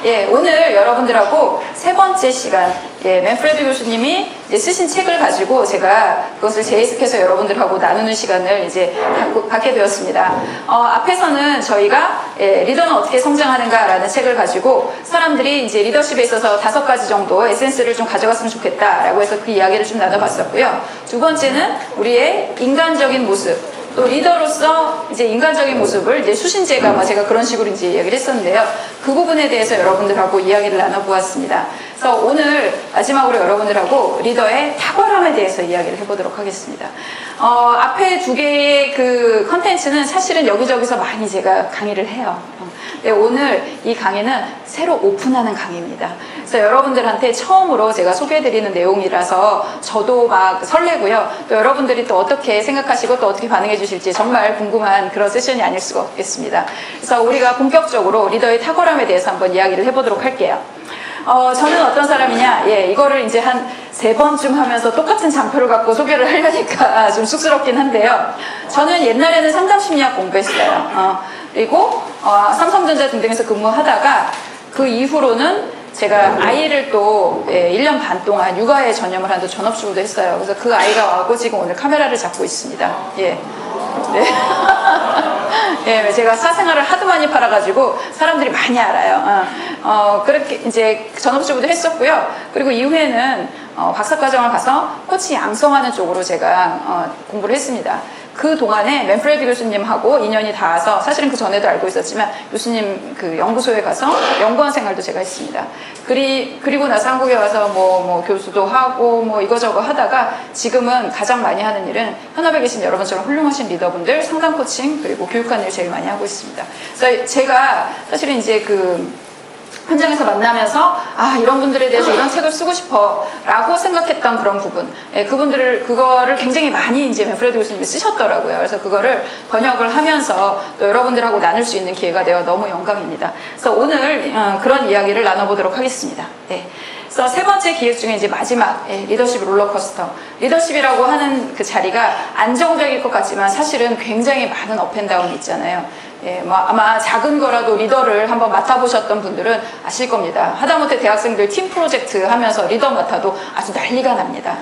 예, 오늘 여러분들하고 세 번째 시간, 예, 맨프레드 교수님이 이제 쓰신 책을 가지고 제가 그것을 재해석해서 여러분들하고 나누는 시간을 이제 갖게 되었습니다. 앞에서는 저희가 리더는 어떻게 성장하는가라는 책을 가지고 사람들이 이제 리더십에 있어서 5가지 정도 에센스를 좀 가져갔으면 좋겠다라고 해서 그 이야기를 좀 나눠봤었고요. 두 번째는 우리의 인간적인 모습. 또 리더로서 이제 인간적인 모습을 이제 수신제가 제가 그런 식으로 이제 이야기를 했었는데요. 그 부분에 대해서 여러분들하고 이야기를 나눠보았습니다. 그래서 오늘 마지막으로 여러분들하고 리더의 탁월함에 대해서 이야기를 해보도록 하겠습니다. 앞에 두 개의 그 컨텐츠는 사실은 여기저기서 많이 제가 강의를 해요. 네, 오늘 이 강의는 새로 오픈하는 강의입니다. 그래서 여러분들한테 처음으로 제가 소개해드리는 내용이라서 저도 막 설레고요. 또 여러분들이 또 어떻게 생각하시고 또 어떻게 반응해 주실지 정말 궁금한 그런 세션이 아닐 수가 없겠습니다. 그래서 우리가 본격적으로 리더의 탁월함에 대해서 한번 이야기를 해보도록 할게요. 저는 어떤 사람이냐, 이거를 이제 한 3번쯤 하면서 똑같은 장표를 갖고 소개를 하려니까 좀 쑥스럽긴 한데요. 저는 옛날에는 상담심리학 공부했어요. 그리고 삼성전자 등등에서 근무하다가 그 이후로는 제가 아이를 또 1년 반 동안 육아에 전념을 한 전업주부도 했어요. 그래서 그 아이가 와고 지금 오늘 카메라를 잡고 있습니다. 네. 예, 제가 사생활을 하도 많이 팔아가지고 사람들이 많이 알아요. 그렇게 이제 전업주부도 했었고요. 그리고 이후에는 박사과정을 가서 코치 양성하는 쪽으로 제가 공부를 했습니다. 그 동안에 맨프레드 교수님하고 인연이 닿아서 사실은 그 전에도 알고 있었지만 교수님 그 연구소에 가서 연구원 생활도 제가 했습니다. 그리고 나서 한국에 와서 뭐 교수도 하고 이거저거 하다가 지금은 가장 많이 하는 일은 현업에 계신 여러분처럼 훌륭하신 리더분들 상담 코칭 그리고 교육하는 일 제일 많이 하고 있습니다. 그래서 제가 사실은 이제 그 현장에서 만나면서 이런 분들에 대해서 이런 책을 쓰고 싶어 라고 생각했던 그런 부분, 그거를 굉장히 많이 이제 맨프레드 교수님이 쓰셨더라고요. 그래서 그거를 번역을 하면서 또 여러분들하고 나눌 수 있는 기회가 되어 너무 영광입니다. 그래서 오늘 그런 이야기를 나눠보도록 하겠습니다. 네. 그래서 세 번째 기획 중에 이제 마지막 리더십 롤러코스터. 리더십이라고 하는 그 자리가 안정적일 것 같지만 사실은 굉장히 많은 업앤다운이 있잖아요. 아마 작은 거라도 리더를 한번 맡아보셨던 분들은 아실 겁니다. 하다못해 대학생들 팀 프로젝트 하면서 리더 맡아도 아주 난리가 납니다.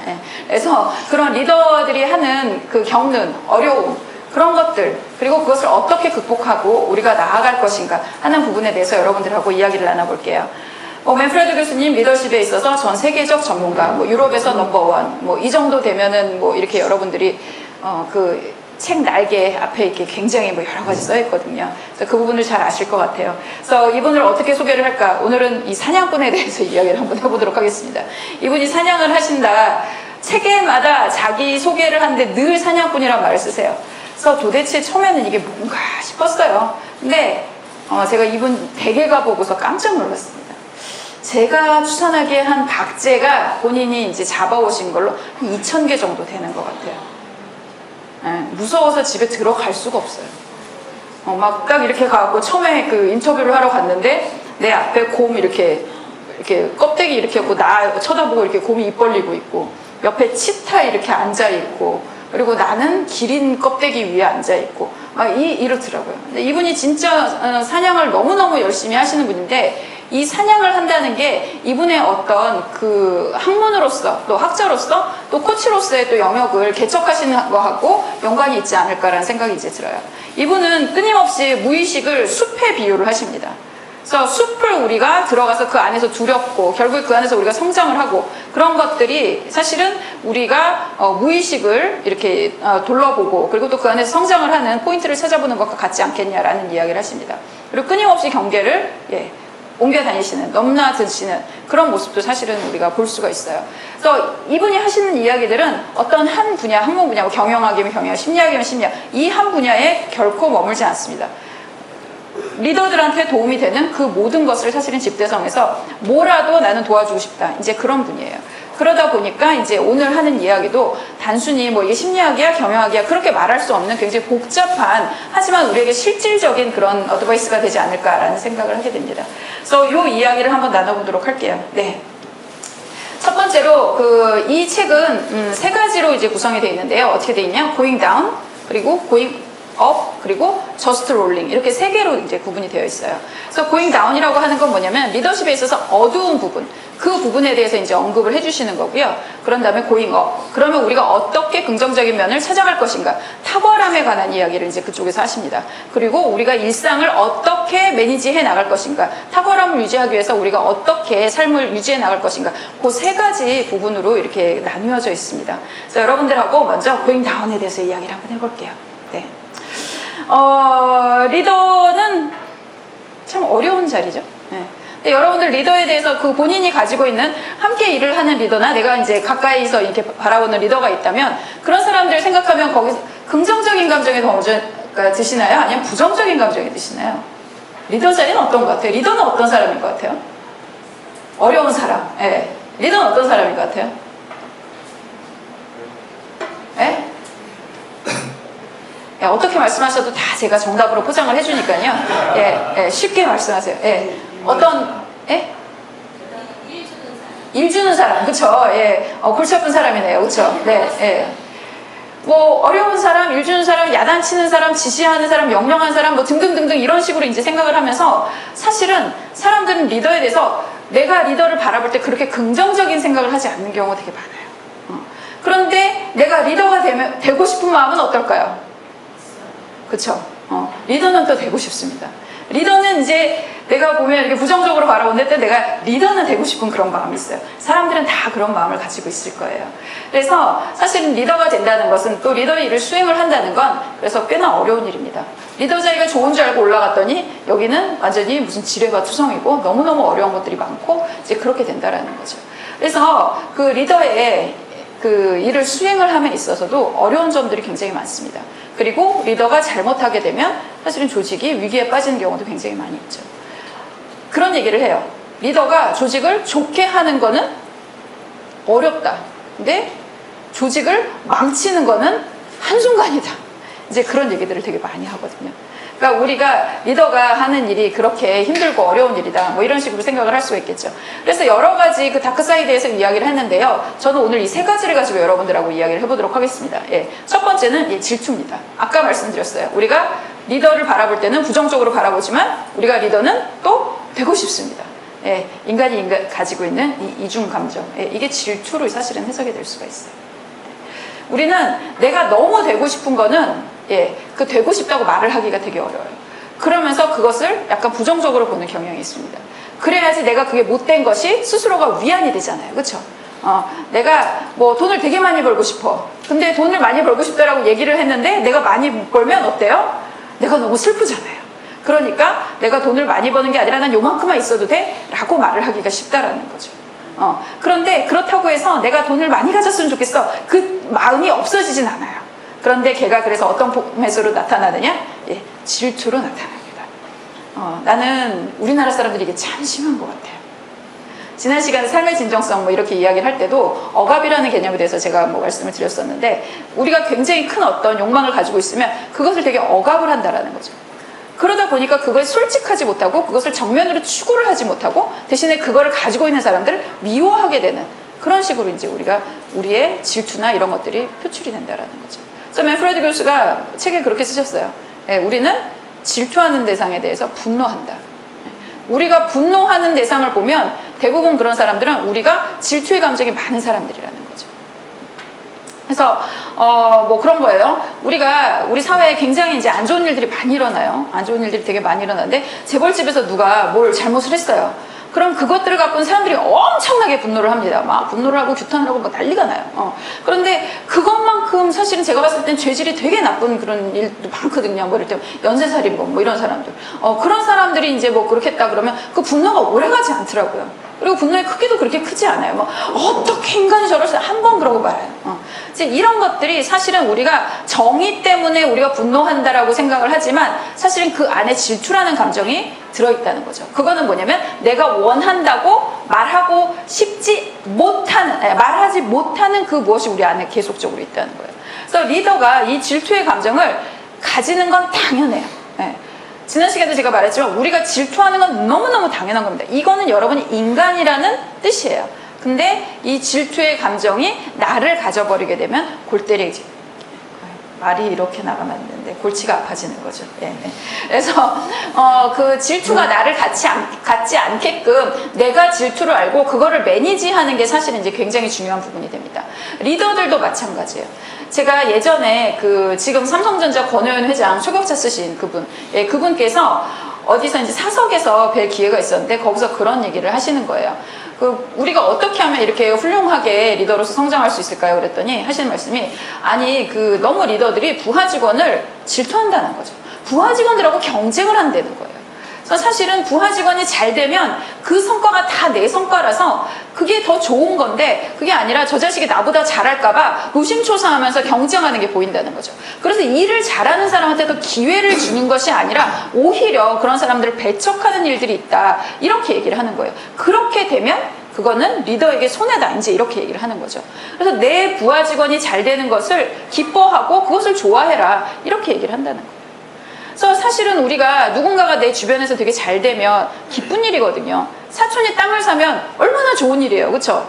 그래서 그런 리더들이 하는 그 겪는 어려움, 그런 것들, 그리고 그것을 어떻게 극복하고 우리가 나아갈 것인가 하는 부분에 대해서 여러분들하고 이야기를 나눠볼게요. 맨프레드 교수님 리더십에 있어서 전 세계적 전문가, 유럽에서 넘버원, 이 정도 되면은 이렇게 여러분들이 그 책 날개 앞에 이렇게 굉장히 여러 가지 써 있거든요. 그래서 그 부분을 잘 아실 것 같아요. 그래서 이분을 어떻게 소개를 할까? 오늘은 이 사냥꾼에 대해서 이야기를 한번 해보도록 하겠습니다. 이분이 사냥을 하신다. 책에마다 자기 소개를 하는데 늘 사냥꾼이라는 말을 쓰세요. 그래서 도대체 처음에는 이게 뭔가 싶었어요. 근데 제가 이분 대개가 보고서 깜짝 놀랐습니다. 제가 추천하기에 한 박제가 본인이 이제 잡아오신 걸로 한 2,000개 정도 되는 것 같아요. 무서워서 집에 들어갈 수가 없어요. 막 딱 이렇게 가갖고 처음에 그 인터뷰를 하러 갔는데 내 앞에 곰 이렇게 껍데기 이렇게 하고 나 쳐다보고 이렇게 곰이 입 벌리고 있고 옆에 치타 이렇게 앉아 있고 그리고 나는 기린 껍데기 위에 앉아 있고 이렇더라고요. 근데 이분이 진짜 사냥을 너무너무 열심히 하시는 분인데 이 사냥을 한다는 게 이분의 어떤 그 학문으로서 또 학자로서 또 코치로서의 또 영역을 개척하시는 것하고 연관이 있지 않을까라는 생각이 이제 들어요. 이분은 끊임없이 무의식을 숲에 비유를 하십니다. 그래서 숲을 우리가 들어가서 그 안에서 두렵고 결국 그 안에서 우리가 성장을 하고 그런 것들이 사실은 우리가 무의식을 이렇게 둘러보고 그리고 또 그 안에서 성장을 하는 포인트를 찾아보는 것과 같지 않겠냐라는 이야기를 하십니다. 그리고 끊임없이 경계를 옮겨 다니시는, 넘나드시는 그런 모습도 사실은 우리가 볼 수가 있어요. 그래서 이분이 하시는 이야기들은 어떤 한 분야, 학문 분야, 경영학이면 경영, 심리학이면 심리학, 이 한 분야에 결코 머물지 않습니다. 리더들한테 도움이 되는 그 모든 것을 사실은 집대성에서 뭐라도 나는 도와주고 싶다. 이제 그런 분이에요. 그러다 보니까 이제 오늘 하는 이야기도 단순히 이게 심리학이야, 경영학이야 그렇게 말할 수 없는 굉장히 복잡한 하지만 우리에게 실질적인 그런 어드바이스가 되지 않을까라는 생각을 하게 됩니다. 그래서 이 이야기를 한번 나눠보도록 할게요. 네. 첫 번째로 이 책은 3가지로 이제 구성이 되어 있는데요. 어떻게 되어 있냐? Going down, 그리고 going up 그리고 just rolling 이렇게 세 개로 이제 구분이 되어 있어요. 그래서 going down이라고 하는 건 뭐냐면 리더십에 있어서 어두운 부분 그 부분에 대해서 이제 언급을 해주시는 거고요. 그런 다음에 going up 그러면 우리가 어떻게 긍정적인 면을 찾아갈 것인가 탁월함에 관한 이야기를 이제 그쪽에서 하십니다. 그리고 우리가 일상을 어떻게 매니지해 나갈 것인가 탁월함을 유지하기 위해서 우리가 어떻게 삶을 유지해 나갈 것인가 그 세 가지 부분으로 이렇게 나누어져 있습니다. 그래서 여러분들하고 먼저 going down에 대해서 이야기를 한번 해볼게요. 네. 리더는 참 어려운 자리죠. 네. 근데 여러분들 리더에 대해서 그 본인이 가지고 있는 함께 일을 하는 리더나 내가 이제 가까이서 이렇게 바라보는 리더가 있다면 그런 사람들을 생각하면 거기서 긍정적인 감정이 더 먼저 드시나요? 아니면 부정적인 감정이 드시나요? 리더 자리는 어떤 것 같아요? 리더는 어떤 사람일 것 같아요? 어려운 사람. 네. 리더는 어떤 사람일 것 같아요? 네? 예, 어떻게 말씀하셔도 다 제가 정답으로 포장을 해주니까요. 예, 쉽게 말씀하세요. 예, 어떤 일 주는 사람, 그쵸? 예, 골치 아픈 사람이네요, 그쵸? 네, 예. 뭐 어려운 사람, 일 주는 사람, 야단치는 사람, 지시하는 사람, 명령하는 사람, 뭐 등등등등 이런 식으로 이제 생각을 하면서 사실은 사람들은 리더에 대해서 내가 리더를 바라볼 때 그렇게 긍정적인 생각을 하지 않는 경우가 되게 많아요. 그런데 내가 리더가 되고 싶은 마음은 어떨까요? 그쵸? 리더는 또 되고 싶습니다. 리더는 이제 내가 보면 이렇게 부정적으로 바라보는데 내가 리더는 되고 싶은 그런 마음이 있어요. 사람들은 다 그런 마음을 가지고 있을 거예요. 그래서 사실은 리더가 된다는 것은 또 리더의 일을 수행을 한다는 건 그래서 꽤나 어려운 일입니다. 리더 자리가 좋은 줄 알고 올라갔더니 여기는 완전히 무슨 지뢰가 투성이고 너무너무 어려운 것들이 많고 이제 그렇게 된다라는 거죠. 그래서 그 리더의 그 일을 수행을 함에 있어서도 어려운 점들이 굉장히 많습니다. 그리고 리더가 잘못하게 되면 사실은 조직이 위기에 빠지는 경우도 굉장히 많이 있죠. 그런 얘기를 해요. 리더가 조직을 좋게 하는 거는 어렵다. 근데 조직을 망치는 거는 한순간이다. 이제 그런 얘기들을 되게 많이 하거든요. 그러니까 우리가 리더가 하는 일이 그렇게 힘들고 어려운 일이다. 뭐 이런 식으로 생각을 할 수가 있겠죠. 그래서 여러 가지 그 다크사이드에서 이야기를 했는데요. 저는 오늘 이 세 가지를 가지고 여러분들하고 이야기를 해보도록 하겠습니다. 예. 첫 번째는 질투입니다. 아까 말씀드렸어요. 우리가 리더를 바라볼 때는 부정적으로 바라보지만 우리가 리더는 또 되고 싶습니다. 예. 인간이 가지고 있는 이 이중 감정. 예. 이게 질투로 사실은 해석이 될 수가 있어요. 우리는 내가 너무 되고 싶은 거는 그 되고 싶다고 말을 하기가 되게 어려워요. 그러면서 그것을 약간 부정적으로 보는 경향이 있습니다. 그래야지 내가 그게 못된 것이 스스로가 위안이 되잖아요. 그렇죠? 내가 뭐 돈을 되게 많이 벌고 싶어. 근데 돈을 많이 벌고 싶다라고 얘기를 했는데 내가 많이 못 벌면 어때요? 내가 너무 슬프잖아요. 그러니까 내가 돈을 많이 버는 게 아니라 난 요만큼만 있어도 돼? 라고 말을 하기가 쉽다라는 거죠. 그런데 그렇다고 해서 내가 돈을 많이 가졌으면 좋겠어. 그 마음이 없어지진 않아요. 그런데 걔가 그래서 어떤 포맷으로 나타나느냐? 질투로 나타납니다. 나는 우리나라 사람들이 이게 참 심한 것 같아요. 지난 시간에 삶의 진정성 뭐 이렇게 이야기를 할 때도 억압이라는 개념에 대해서 제가 뭐 말씀을 드렸었는데 우리가 굉장히 큰 어떤 욕망을 가지고 있으면 그것을 되게 억압을 한다라는 거죠. 그러다 보니까 그걸 솔직하지 못하고 그것을 정면으로 추구를 하지 못하고 대신에 그거를 가지고 있는 사람들을 미워하게 되는 그런 식으로 이제 우리가 우리의 질투나 이런 것들이 표출이 된다라는 거죠. 그래서 맨프레드 교수가 책에 그렇게 쓰셨어요. 우리는 질투하는 대상에 대해서 분노한다. 우리가 분노하는 대상을 보면 대부분 그런 사람들은 우리가 질투의 감정이 많은 사람들이라는 거죠. 그래서 뭐 그런 거예요. 우리 사회에 굉장히 이제 안 좋은 일들이 많이 일어나요. 안 좋은 일들이 되게 많이 일어나는데 재벌집에서 누가 뭘 잘못을 했어요. 그럼 그것들을 갖고는 사람들이 엄청나게 분노를 합니다. 막 분노를 하고 규탄을 하고 막 난리가 나요. 그런데 그것만큼 사실은 제가 봤을 땐 죄질이 되게 나쁜 그런 일도 많거든요. 뭐 이럴 때 연쇄살인범 뭐 이런 사람들. 그런 사람들이 이제 뭐 그렇게 했다 그러면 그 분노가 오래가지 않더라고요. 그리고 분노의 크기도 그렇게 크지 않아요. 뭐 어떻게 인간이 저럴 수 한 번 그러고 말아요. 이제 이런 것들이 사실은 우리가 정의 때문에 우리가 분노한다라고 생각을 하지만 사실은 그 안에 질투라는 감정이 들어있다는 거죠. 그거는 뭐냐면 내가 원한다고 말하고 싶지 못하는, 말하지 못하는 그 무엇이 우리 안에 계속적으로 있다는 거예요. 그래서 리더가 이 질투의 감정을 가지는 건 당연해요. 지난 시간에 제가 말했지만 우리가 질투하는 건 너무너무 당연한 겁니다. 이거는 여러분이 인간이라는 뜻이에요. 근데 이 질투의 감정이 나를 가져버리게 되면 골 때리지. 말이 이렇게 나가면 안 되는데 골치가 아파지는 거죠. 예. 그래서 그 질투가 나를 갖지 않게끔 내가 질투를 알고 그거를 매니지하는 게 사실은 이제 굉장히 중요한 부분이 됩니다. 리더들도 마찬가지예요. 제가 예전에 지금 삼성전자 권호연 회장 초격차 쓰신 그분, 예, 그분께서 어디서 이제 사석에서 뵐 기회가 있었는데 거기서 그런 얘기를 하시는 거예요. 우리가 어떻게 하면 이렇게 훌륭하게 리더로서 성장할 수 있을까요? 그랬더니 하시는 말씀이, 아니 너무 리더들이 부하 직원을 질투한다는 거죠. 부하 직원들하고 경쟁을 한다는 거예요. 그래서 사실은 부하 직원이 잘 되면 그 성과가 다 내 성과라서 그게 더 좋은 건데, 그게 아니라 저 자식이 나보다 잘할까봐 노심초사하면서 경쟁하는 게 보인다는 거죠. 그래서 일을 잘하는 사람한테 더 기회를 주는 것이 아니라 오히려 그런 사람들을 배척하는 일들이 있다, 이렇게 얘기를 하는 거예요. 그렇게 되면 그거는 리더에게 손해다, 이제 이렇게 얘기를 하는 거죠. 그래서 내 부하 직원이 잘 되는 것을 기뻐하고 그것을 좋아해라, 이렇게 얘기를 한다는 거예요. 그래서 사실은 우리가 누군가가 내 주변에서 되게 잘 되면 기쁜 일이거든요. 사촌이 땅을 사면 얼마나 좋은 일이에요. 그렇죠?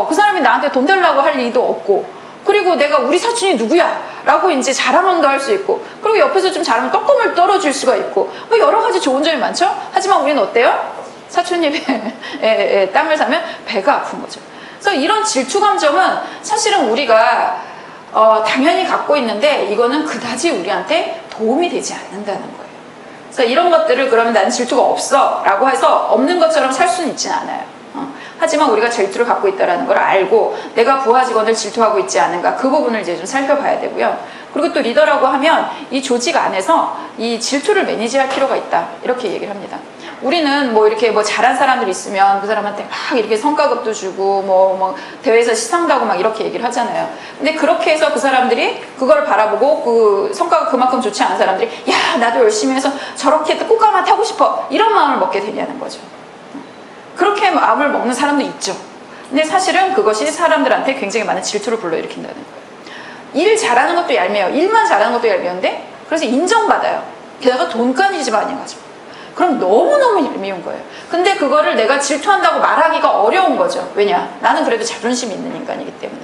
그 사람이 나한테 돈 달라고 할 일도 없고, 그리고 내가 우리 사촌이 누구야? 라고 이제 자랑도 할 수 있고, 그리고 옆에서 좀 잘하면 떡고물 떨어줄 수가 있고, 뭐 여러 가지 좋은 점이 많죠? 하지만 우리는 어때요? 사촌이 땅을 사면 배가 아픈 거죠. 그래서 이런 질투 감정은 사실은 우리가 당연히 갖고 있는데 이거는 그다지 우리한테 도움이 되지 않는다는 거예요. 그래서 이런 것들을 그러면 나는 질투가 없어 라고 해서 없는 것처럼 살 수는 있지는 않아요. 하지만 우리가 질투를 갖고 있다는 걸 알고 내가 부하 직원을 질투하고 있지 않은가, 그 부분을 이제 좀 살펴봐야 되고요. 그리고 또 리더라고 하면 이 조직 안에서 이 질투를 매니지할 필요가 있다, 이렇게 얘기를 합니다. 우리는 뭐 이렇게 뭐 잘한 사람들 있으면 그 사람한테 막 이렇게 성과급도 주고 뭐 대회에서 시상도 하고 막 이렇게 얘기를 하잖아요. 근데 그렇게 해서 그 사람들이 그걸 바라보고 그 성과가 그만큼 좋지 않은 사람들이, 야, 나도 열심히 해서 저렇게 꽃가마 타고 싶어, 이런 마음을 먹게 되냐는 거죠. 그렇게 마음을 먹는 사람도 있죠. 근데 사실은 그것이 사람들한테 굉장히 많은 질투를 불러일으킨다는 거예요. 일 잘하는 것도 얄미워요. 일만 잘하는 것도 얄미운데, 그래서 인정받아요. 게다가 돈까지 많이 가죠. 그럼 너무너무 얄미운 거예요. 근데 그거를 내가 질투한다고 말하기가 어려운 거죠. 왜냐? 나는 그래도 자존심 있는 인간이기 때문에.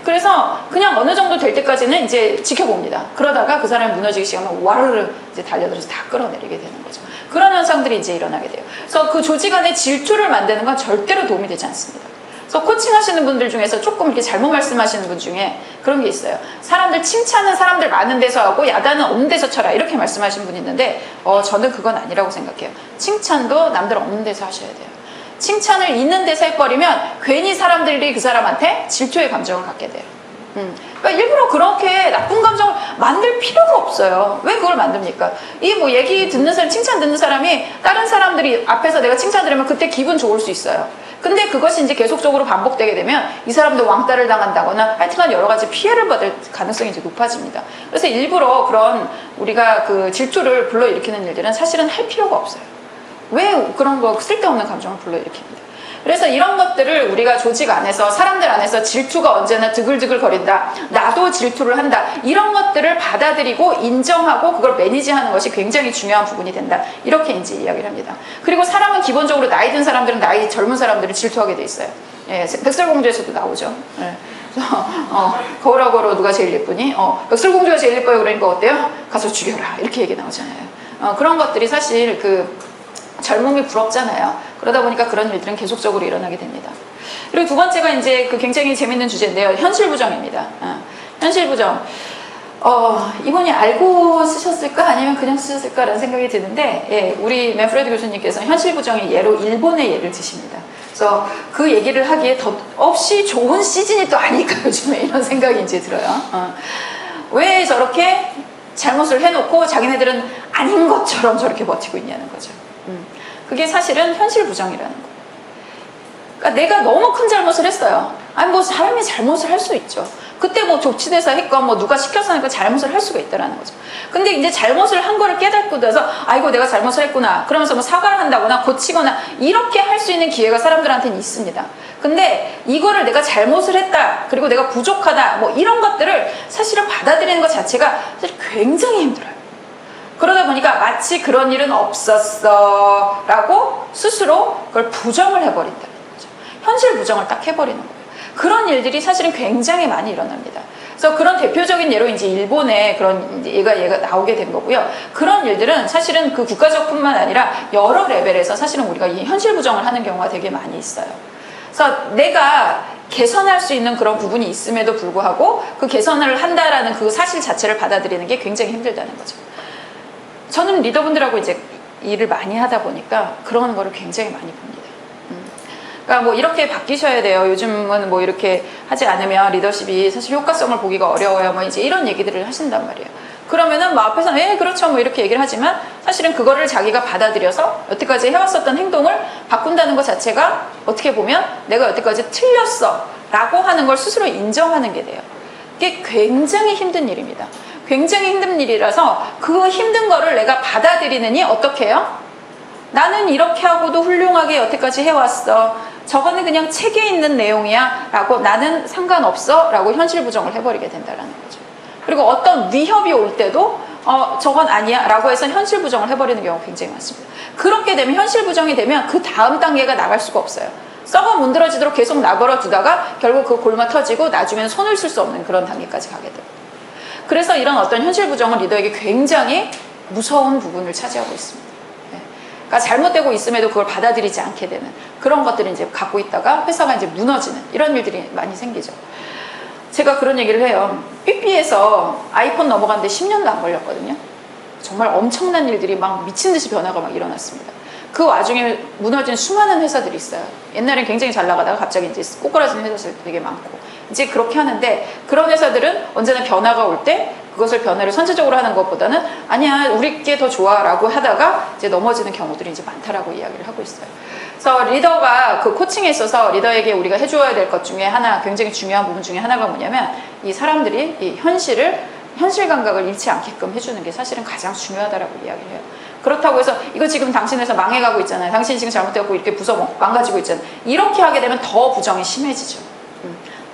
그래서 그냥 어느 정도 될 때까지는 이제 지켜봅니다. 그러다가 그 사람이 무너지기 시작하면 와르르 이제 달려들어서 다 끌어내리게 되는 거죠. 그런 현상들이 이제 일어나게 돼요. 그래서 그 조직 안에 질투를 만드는 건 절대로 도움이 되지 않습니다. 그래서 코칭 하시는 분들 중에서 조금 이렇게 잘못 말씀하시는 분 중에 그런 게 있어요. 사람들 칭찬은 사람들 많은 데서 하고 야단은 없는 데서 쳐라, 이렇게 말씀하시는 분이 있는데 저는 그건 아니라고 생각해요. 칭찬도 남들 없는 데서 하셔야 돼요. 칭찬을 있는 데서 해버리면 괜히 사람들이 그 사람한테 질투의 감정을 갖게 돼요. 그러니까 일부러 그렇게 나쁜 감정을 만들 필요가 없어요. 왜 그걸 만듭니까? 이 뭐 얘기 듣는 사람, 칭찬 듣는 사람이 다른 사람들이 앞에서 내가 칭찬 들으면 그때 기분 좋을 수 있어요. 근데 그것이 이제 계속적으로 반복되게 되면 이 사람도 왕따를 당한다거나 하여튼간 여러 가지 피해를 받을 가능성이 이제 높아집니다. 그래서 일부러 그런 우리가 그 질투를 불러일으키는 일들은 사실은 할 필요가 없어요. 왜 그런 거 쓸데없는 감정을 불러일으킵니다. 그래서 이런 것들을 우리가 조직 안에서, 사람들 안에서 질투가 언제나 드글드글 거린다, 나도 질투를 한다, 이런 것들을 받아들이고 인정하고 그걸 매니지하는 것이 굉장히 중요한 부분이 된다, 이렇게 이제 이야기를 합니다. 그리고 사람은 기본적으로 나이 든 사람들은 나이 젊은 사람들을 질투하게 돼 있어요. 예, 백설공주에서도 나오죠. 예. 거울하고로 누가 제일 예쁘니? 백설공주가 제일 예뻐요. 그러니까 어때요? 가서 죽여라, 이렇게 얘기 나오잖아요. 그런 것들이 사실 젊음이 부럽잖아요. 그러다 보니까 그런 일들은 계속적으로 일어나게 됩니다. 그리고 두 번째가 이제 굉장히 재밌는 주제인데요. 현실부정입니다. 현실부정. 이분이 알고 쓰셨을까 아니면 그냥 쓰셨을까라는 생각이 드는데, 예, 우리 맨프레드 교수님께서 현실부정의 예로 일본의 예를 드십니다. 그래서 그 얘기를 하기에 더없이 좋은 시즌이 또 아닐까 요즘에, 이런 생각이 이제 들어요. 왜 저렇게 잘못을 해놓고 자기네들은 아닌 것처럼 저렇게 버티고 있냐는 거죠. 그게 사실은 현실 부정이라는 거예요. 그러니까 내가 너무 큰 잘못을 했어요. 아니 뭐 사람이 잘못을 할 수 있죠. 그때 뭐 조치대사 했건 뭐 누가 시켜서 하니까 잘못을 할 수가 있다는 거죠. 근데 이제 잘못을 한 거를 깨닫고 나서 아이고 내가 잘못을 했구나, 그러면서 뭐 사과를 한다거나 고치거나 이렇게 할 수 있는 기회가 사람들한테는 있습니다. 근데 이거를 내가 잘못을 했다, 그리고 내가 부족하다, 뭐 이런 것들을 사실은 받아들이는 것 자체가 사실 굉장히 힘들어요. 그러다 보니까 마치 그런 일은 없었어 라고 스스로 그걸 부정을 해버린다는 거죠. 현실 부정을 딱 해버리는 거예요. 그런 일들이 사실은 굉장히 많이 일어납니다. 그래서 그런 대표적인 예로 이제 일본의 그런 얘가 나오게 된 거고요. 그런 일들은 사실은 그 국가적뿐만 아니라 여러 레벨에서 사실은 우리가 이 현실 부정을 하는 경우가 되게 많이 있어요. 그래서 내가 개선할 수 있는 그런 부분이 있음에도 불구하고 그 개선을 한다라는 그 사실 자체를 받아들이는 게 굉장히 힘들다는 거죠. 저는 리더분들하고 이제 일을 많이 하다 보니까 그런 거를 굉장히 많이 봅니다. 그러니까 뭐 이렇게 바뀌셔야 돼요. 요즘은 뭐 이렇게 하지 않으면 리더십이 사실 효과성을 보기가 어려워요. 뭐 이제 이런 얘기들을 하신단 말이에요. 그러면은 뭐 앞에서 그렇죠 뭐 이렇게 얘기를 하지만 사실은 그거를 자기가 받아들여서 여태까지 해왔었던 행동을 바꾼다는 것 자체가 어떻게 보면 내가 여태까지 틀렸어 라고 하는 걸 스스로 인정하는 게 돼요. 이게 굉장히 힘든 일입니다. 굉장히 힘든 일이라서 그 힘든 거를 내가 받아들이느니 어떻게 해요? 나는 이렇게 하고도 훌륭하게 여태까지 해왔어. 저거는 그냥 책에 있는 내용이야 라고 나는 상관없어 라고 현실 부정을 해버리게 된다는 거죠. 그리고 어떤 위협이 올 때도 저건 아니야 라고 해서 현실 부정을 해버리는 경우가 굉장히 많습니다. 그렇게 되면 현실 부정이 되면 그 다음 단계가 나갈 수가 없어요. 썩어 문드러지도록 계속 나버려 두다가 결국 그 골마 터지고 나중에는 손을 쓸 수 없는 그런 단계까지 가게 돼요. 그래서 이런 어떤 현실 부정은 리더에게 굉장히 무서운 부분을 차지하고 있습니다. 그러니까 잘못되고 있음에도 그걸 받아들이지 않게 되는 그런 것들을 이제 갖고 있다가 회사가 이제 무너지는 이런 일들이 많이 생기죠. 제가 그런 얘기를 해요. 삐삐에서 아이폰 넘어가는데 10년도 안 걸렸거든요. 정말 엄청난 일들이 막 미친 듯이 변화가 막 일어났습니다. 그 와중에 무너진 수많은 회사들이 있어요. 옛날엔 굉장히 잘 나가다가 갑자기 이제 꼬꾸라지는 회사들이 되게 많고 이제 그렇게 하는데 그런 회사들은 언제나 변화가 올 때 그것을 변화를 선제적으로 하는 것보다는 아니야 우리께 더 좋아 라고 하다가 이제 넘어지는 경우들이 이제 많다라고 이야기를 하고 있어요. 그래서 리더가 그 코칭에 있어서 리더에게 우리가 해줘야 될 것 중에 하나 굉장히 중요한 부분 중에 하나가 뭐냐면 이 사람들이 이 현실 감각을 잃지 않게끔 해주는 게 사실은 가장 중요하다라고 이야기를 해요. 그렇다고 해서 이거 지금 당신 회사 망해가고 있잖아요. 당신이 지금 잘못되고 이렇게 망가지고 있잖아요. 이렇게 하게 되면 더 부정이 심해지죠.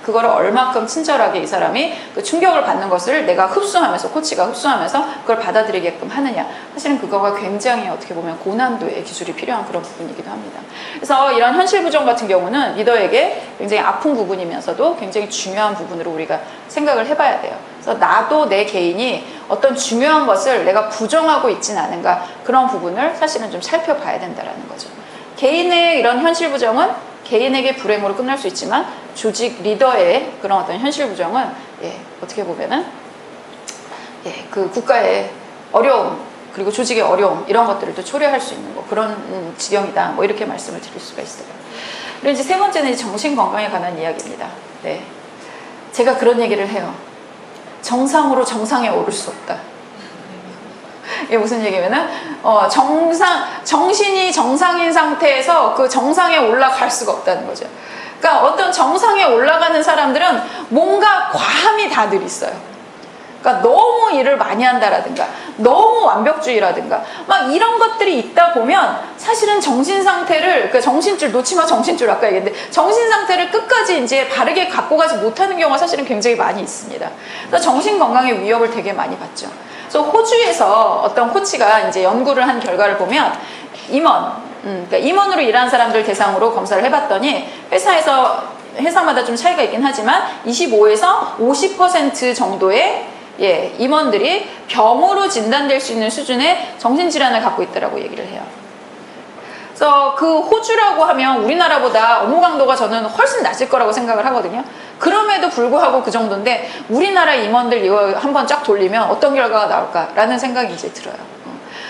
그거를 얼마큼 친절하게 이 사람이 그 충격을 받는 것을 내가 흡수하면서 코치가 흡수하면서 그걸 받아들이게끔 하느냐. 사실은 그거가 굉장히 어떻게 보면 고난도의 기술이 필요한 그런 부분이기도 합니다. 그래서 이런 현실 부정 같은 경우는 리더에게 굉장히 아픈 부분이면서도 굉장히 중요한 부분으로 우리가 생각을 해봐야 돼요. 그래서 나도 내 개인이 어떤 중요한 것을 내가 부정하고 있지는 않은가 그런 부분을 사실은 좀 살펴봐야 된다는 거죠. 개인의 이런 현실 부정은 개인에게 불행으로 끝날 수 있지만 조직 리더의 그런 어떤 현실 부정은 어떻게 보면은 그 국가의 어려움 그리고 조직의 어려움 이런 것들을 또 초래할 수 있는 그런 지경이다 뭐 이렇게 말씀을 드릴 수가 있어요. 그리고 이제 세 번째는 정신 건강에 관한 이야기입니다. 제가 그런 얘기를 해요. 정상으로 정상에 오를 수 없다. 이게 무슨 얘기냐면은 정신이 정상인 상태에서 그 정상에 올라갈 수가 없다는 거죠. 그러니까 어떤 정상에 올라가는 사람들은 뭔가 과함이 다들 있어요. 그러니까 너무 일을 많이 한다라든가 너무 완벽주의라든가 막 이런 것들이 있다 보면 사실은 정신 상태를 그러니까 정신줄 놓치마 정신줄 아까 얘기했는데 정신 상태를 끝까지 이제 바르게 갖고 가지 못하는 경우가 사실은 굉장히 많이 있습니다. 그래서 정신 건강의 위협을 되게 많이 받죠. 그래서 호주에서 어떤 코치가 이제 연구를 한 결과를 보면 그러니까 임원으로 일하는 사람들 대상으로 검사를 해봤더니 회사마다 좀 차이가 있긴 하지만 25에서 50% 정도의 임원들이 병으로 진단될 수 있는 수준의 정신질환을 갖고 있다라고 얘기를 해요. 그래서 그 호주라고 하면 우리나라보다 업무 강도가 저는 훨씬 낮을 거라고 생각을 하거든요. 그럼에도 불구하고 그 정도인데 우리나라 임원들 이거 한번 쫙 돌리면 어떤 결과가 나올까라는 생각이 이제 들어요.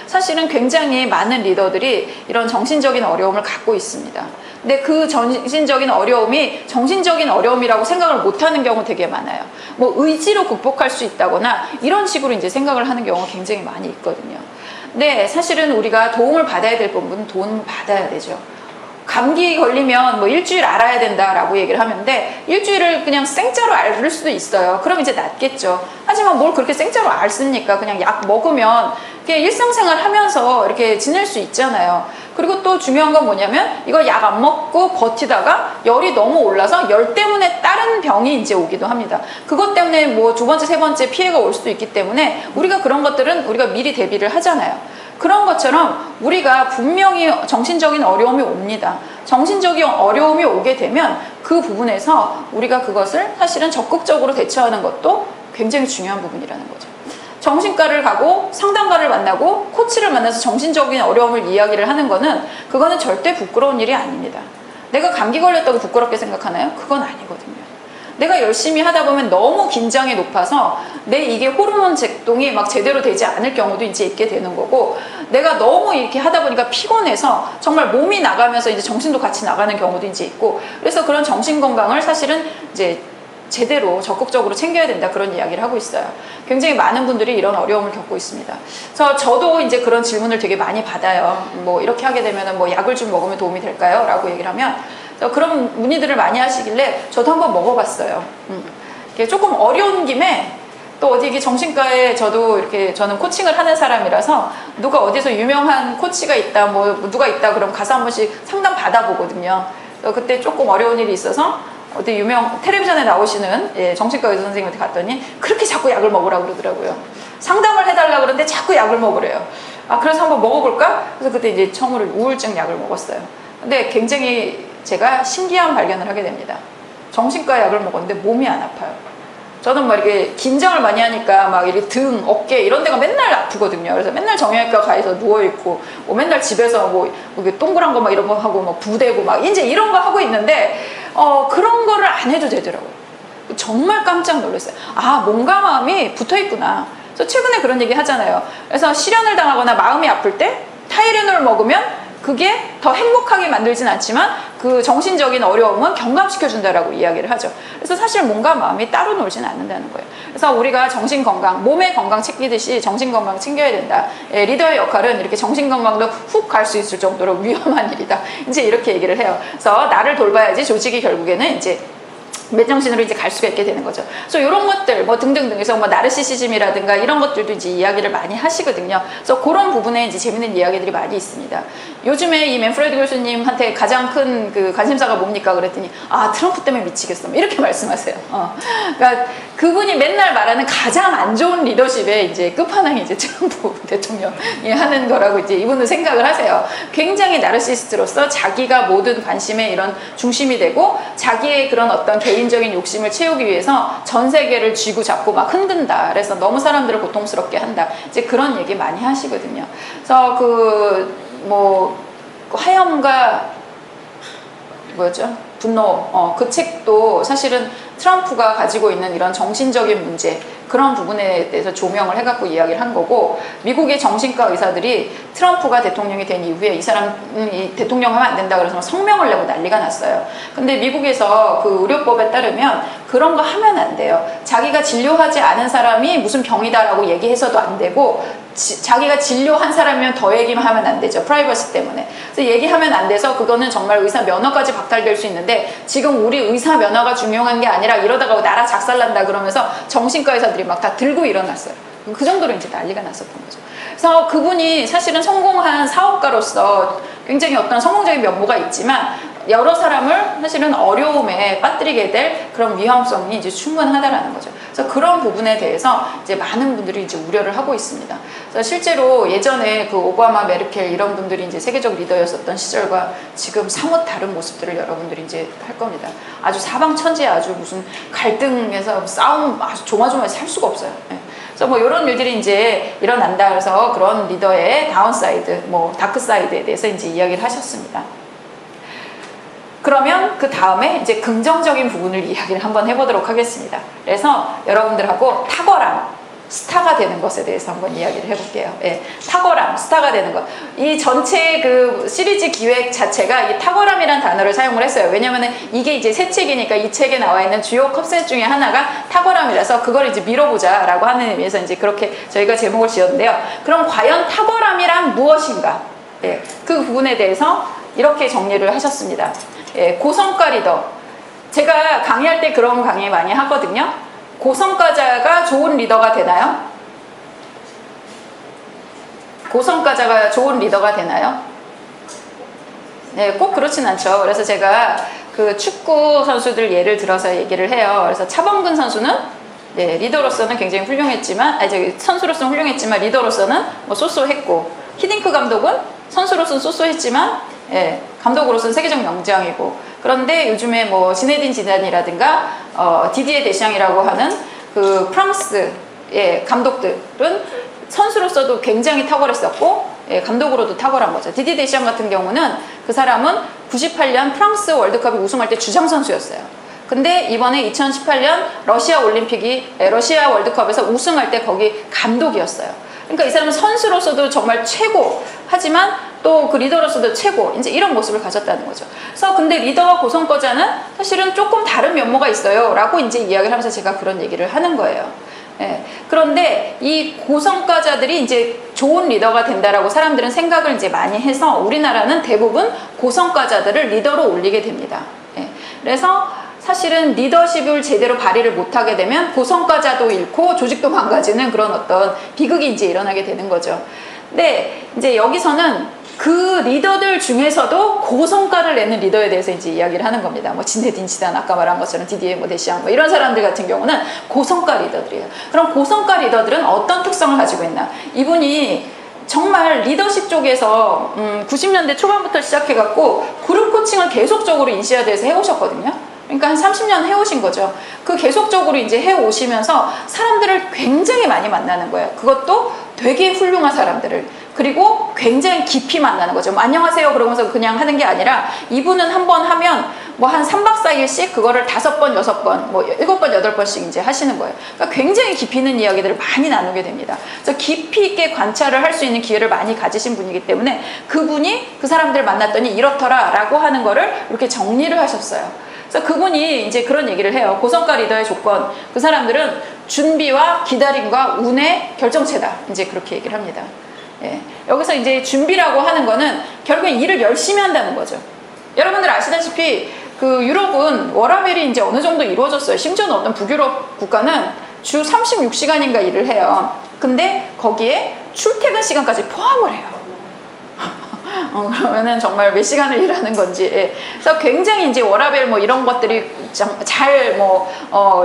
사실은 굉장히 많은 리더들이 이런 정신적인 어려움을 갖고 있습니다. 근데 그 정신적인 어려움이 정신적인 어려움이라고 생각을 못하는 경우 되게 많아요. 뭐 의지로 극복할 수 있다거나 이런 식으로 이제 생각을 하는 경우가 굉장히 많이 있거든요. 근데 사실은 우리가 도움을 받아야 될 부분은 도움을 받아야 되죠. 감기 걸리면 뭐 일주일 알아야 된다라고 얘기를 하는데 일주일을 그냥 생짜로 앓을 수도 있어요. 그럼 이제 낫겠죠. 하지만 뭘 그렇게 생짜로 앓습니까? 그냥 약 먹으면 일상생활 하면서 이렇게 지낼 수 있잖아요. 그리고 또 중요한 건 뭐냐면 이거 약 안 먹고 버티다가 열이 너무 올라서 열 때문에 다른 병이 이제 오기도 합니다. 그것 때문에 뭐 두 번째, 세 번째 피해가 올 수도 있기 때문에 우리가 그런 것들은 우리가 미리 대비를 하잖아요. 그런 것처럼 우리가 분명히 정신적인 어려움이 옵니다. 정신적인 어려움이 오게 되면 그 부분에서 우리가 그것을 사실은 적극적으로 대처하는 것도 굉장히 중요한 부분이라는 거죠. 정신과를 가고 상담가를 만나고 코치를 만나서 정신적인 어려움을 이야기를 하는 거는 그거는 절대 부끄러운 일이 아닙니다. 내가 감기 걸렸다고 부끄럽게 생각하나요? 그건 아니거든요. 내가 열심히 하다 보면 너무 긴장이 높아서 내 이게 호르몬 작동이 막 제대로 되지 않을 경우도 이제 있게 되는 거고, 내가 너무 이렇게 하다 보니까 피곤해서 정말 몸이 나가면서 이제 정신도 같이 나가는 경우도 이제 있고, 그래서 그런 정신 건강을 사실은 이제 제대로 적극적으로 챙겨야 된다, 그런 이야기를 하고 있어요. 굉장히 많은 분들이 이런 어려움을 겪고 있습니다. 그래서 저도 이제 그런 질문을 되게 많이 받아요. 뭐 이렇게 하게 되면 뭐 약을 좀 먹으면 도움이 될까요? 라고 얘기를 하면 그런 문의들을 많이 하시길래 저도 한번 먹어봤어요. 조금 어려운 김에 또 어디 이게 정신과에 저도 이렇게 저는 코칭을 하는 사람이라서 누가 어디서 유명한 코치가 있다, 뭐 누가 있다 그럼 가서 한 번씩 상담 받아보거든요. 그때 조금 어려운 일이 있어서 어디 유명 텔레비전에 나오시는 정신과 의사 선생님한테 갔더니 그렇게 자꾸 약을 먹으라고 그러더라고요. 상담을 해달라고 그러는데 자꾸 약을 먹으래요. 아, 그래서 한번 먹어볼까? 그래서 그때 이제 처음으로 우울증 약을 먹었어요. 근데 굉장히 제가 신기한 발견을 하게 됩니다. 정신과 약을 먹었는데 몸이 안 아파요. 저는 막 이렇게 긴장을 많이 하니까 막 이렇게 등, 어깨 이런 데가 맨날 아프거든요. 그래서 맨날 정형외과 가서 누워있고, 뭐 맨날 집에서 뭐 동그란 거 막 이런 거 하고 막 부대고 막 이제 이런 거 하고 있는데, 그런 거를 안 해도 되더라고요. 정말 깜짝 놀랐어요. 아, 몸과 마음이 붙어 있구나. 그래서 최근에 그런 얘기 하잖아요. 그래서 실연을 당하거나 마음이 아플 때 타이레놀 먹으면 그게 더 행복하게 만들진 않지만 그 정신적인 어려움은 경감시켜준다라고 이야기를 하죠. 그래서 사실 몸과 마음이 따로 놀지는 않는다는 거예요. 그래서 우리가 정신 건강, 몸의 건강 챙기듯이 정신 건강 챙겨야 된다. 리더의 역할은 이렇게 정신 건강도 훅 갈 수 있을 정도로 위험한 일이다. 이제 이렇게 얘기를 해요. 그래서 나를 돌봐야지 조직이 결국에는 이제 맨정신으로 이제 갈 수가 있게 되는 거죠. 그래서 이런 것들 뭐 등등등, 그래서 뭐 나르시시즘이라든가 이런 것들도 이제 이야기를 많이 하시거든요. 그래서 그런 부분에 이제 재밌는 이야기들이 많이 있습니다. 요즘에 이 맨프레드 교수님한테 가장 큰 그 관심사가 뭡니까? 그랬더니 아, 트럼프 때문에 미치겠어, 이렇게 말씀하세요. 그러니까 그분이 맨날 말하는 가장 안 좋은 리더십의 이제 끝판왕이 이제 트럼프 대통령이 하는 거라고 이제 이분은 생각을 하세요. 굉장히 나르시스트로서 자기가 모든 관심의 이런 중심이 되고 자기의 그런 어떤 개인적인 욕심을 채우기 위해서 전 세계를 쥐고 잡고 막 흔든다. 그래서 너무 사람들을 고통스럽게 한다. 이제 그런 얘기 많이 하시거든요. 그래서 화염과 뭐였죠? 분노. 그 책도 사실은 트럼프가 가지고 있는 이런 정신적인 문제, 그런 부분에 대해서 조명을 해갖고 이야기를 한 거고, 미국의 정신과 의사들이 트럼프가 대통령이 된 이후에 이 사람이 대통령 하면 안 된다 그래서 성명을 내고 난리가 났어요. 근데 미국에서 그 의료법에 따르면 그런 거 하면 안 돼요. 자기가 진료하지 않은 사람이 무슨 병이다라고 얘기해서도 안 되고, 자기가 진료한 사람이면 더 얘기만 하면 안 되죠. 프라이버시 때문에. 그래서 얘기하면 안 돼서 그거는 정말 의사 면허까지 박탈될 수 있는데, 지금 우리 의사 면허가 중요한 게 아니라 이러다가 나라 작살난다 그러면서 정신과 의사들이 막 다 들고 일어났어요. 그 정도로 이제 난리가 났었던 거죠. 그래서 그분이 사실은 성공한 사업가로서 굉장히 어떤 성공적인 면모가 있지만 여러 사람을 사실은 어려움에 빠뜨리게 될 그런 위험성이 이제 충분하다라는 거죠. 그래서 그런 부분에 대해서 이제 많은 분들이 이제 우려를 하고 있습니다. 그래서 실제로 예전에 그 오바마, 메르켈 이런 분들이 이제 세계적 리더였었던 시절과 지금 사뭇 다른 모습들을 여러분들이 이제 할 겁니다. 아주 사방천지에 아주 무슨 갈등에서 싸움 아주 조마조마해서 살 수가 없어요. 네. 그래서 뭐 이런 일들이 이제 일어난다. 그래서 그런 리더의 다운사이드, 뭐 다크사이드에 대해서 이제 이야기를 하셨습니다. 그러면 그 다음에 이제 긍정적인 부분을 이야기를 한번 해보도록 하겠습니다. 그래서 여러분들하고 탁월함, 스타가 되는 것에 대해서 한번 이야기를 해볼게요. 예, 탁월함, 스타가 되는 것. 이 전체 그 시리즈 기획 자체가 이 탁월함이라는 단어를 사용을 했어요. 왜냐면은 이게 이제 새 책이니까 이 책에 나와 있는 주요 컨셉 중에 하나가 탁월함이라서 그걸 이제 밀어보자라고 하는 의미에서 이제 그렇게 저희가 제목을 지었는데요. 그럼 과연 탁월함이란 무엇인가? 예, 그 부분에 대해서 이렇게 정리를 하셨습니다. 예, 고성과 리더. 제가 강의할 때 그런 강의 많이 하거든요. 고성과자가 좋은 리더가 되나요? 고성과자가 좋은 리더가 되나요? 네, 꼭 그렇진 않죠. 그래서 제가 그 축구 선수들 예를 들어서 얘기를 해요. 그래서 차범근 선수는 네, 리더로서는 굉장히 훌륭했지만, 선수로서는 훌륭했지만 리더로서는 뭐 쏘쏘했고, 히딩크 감독은 선수로서는 쏘쏘했지만 예, 감독으로서는 세계적 명장이고, 그런데 요즘에 뭐 지네딘 지단이라든가 디디에 데샹이라고 하는 그 프랑스의 감독들은 선수로서도 굉장히 탁월했었고 감독으로도 탁월한 거죠. 디디 데샹 같은 경우는 그 사람은 98년 프랑스 월드컵이 우승할 때 주장 선수였어요. 근데 이번에 2018년 러시아 월드컵에서 우승할 때 거기 감독이었어요. 그러니까 이 사람은 선수로서도 정말 최고, 하지만 또 그 리더로서도 최고, 이제 이런 모습을 가졌다는 거죠. 그래서 근데 리더와 고성과자는 사실은 조금 다른 면모가 있어요 라고 이제 이야기를 하면서 제가 그런 얘기를 하는 거예요. 예. 그런데 이 고성과자들이 이제 좋은 리더가 된다라고 사람들은 생각을 이제 많이 해서 우리나라는 대부분 고성과자들을 리더로 올리게 됩니다. 예. 그래서 사실은 리더십을 제대로 발휘를 못하게 되면 고성과자도 잃고 조직도 망가지는 그런 어떤 비극이 이제 일어나게 되는 거죠. 근데 이제 여기서는 그 리더들 중에서도 고성과를 내는 리더에 대해서 이제 이야기를 하는 겁니다. 뭐 지네딘 지단, 아까 말한 것처럼 디디에 뭐 데시앙 뭐 이런 사람들 같은 경우는 고성과 리더들이에요. 그럼 고성과 리더들은 어떤 특성을 가지고 있나? 이분이 정말 리더십 쪽에서 90년대 초반부터 시작해갖고 그룹 코칭을 계속적으로 인시아드에서 해오셨거든요. 그러니까 한 30년 해오신 거죠. 그 계속적으로 이제 해오시면서 사람들을 굉장히 많이 만나는 거예요. 그것도 되게 훌륭한 사람들을. 그리고 굉장히 깊이 만나는 거죠. 뭐 안녕하세요 그러면서 그냥 하는 게 아니라 이분은 한 번 하면 뭐 한 3박 4일씩 그거를 5번, 6번, 뭐 7번, 8번씩 이제 하시는 거예요. 그러니까 굉장히 깊이 있는 이야기들을 많이 나누게 됩니다. 그래서 깊이 있게 관찰을 할 수 있는 기회를 많이 가지신 분이기 때문에 그분이 그 사람들 만났더니 이렇더라 라고 하는 거를 이렇게 정리를 하셨어요. 그래서 그분이 이제 그런 얘기를 해요. 고성과 리더의 조건. 그 사람들은 준비와 기다림과 운의 결정체다. 이제 그렇게 얘기를 합니다. 예. 여기서 이제 준비라고 하는 거는 결국엔 일을 열심히 한다는 거죠. 여러분들 아시다시피 그 유럽은 워라밸이 이제 어느 정도 이루어졌어요. 심지어는 어떤 북유럽 국가는 주 36시간인가 일을 해요. 근데 거기에 출퇴근 시간까지 포함을 해요. 그러면은 정말 몇 시간을 일하는 건지. 예. 그래서 굉장히 이제 워라밸 뭐 이런 것들이 잘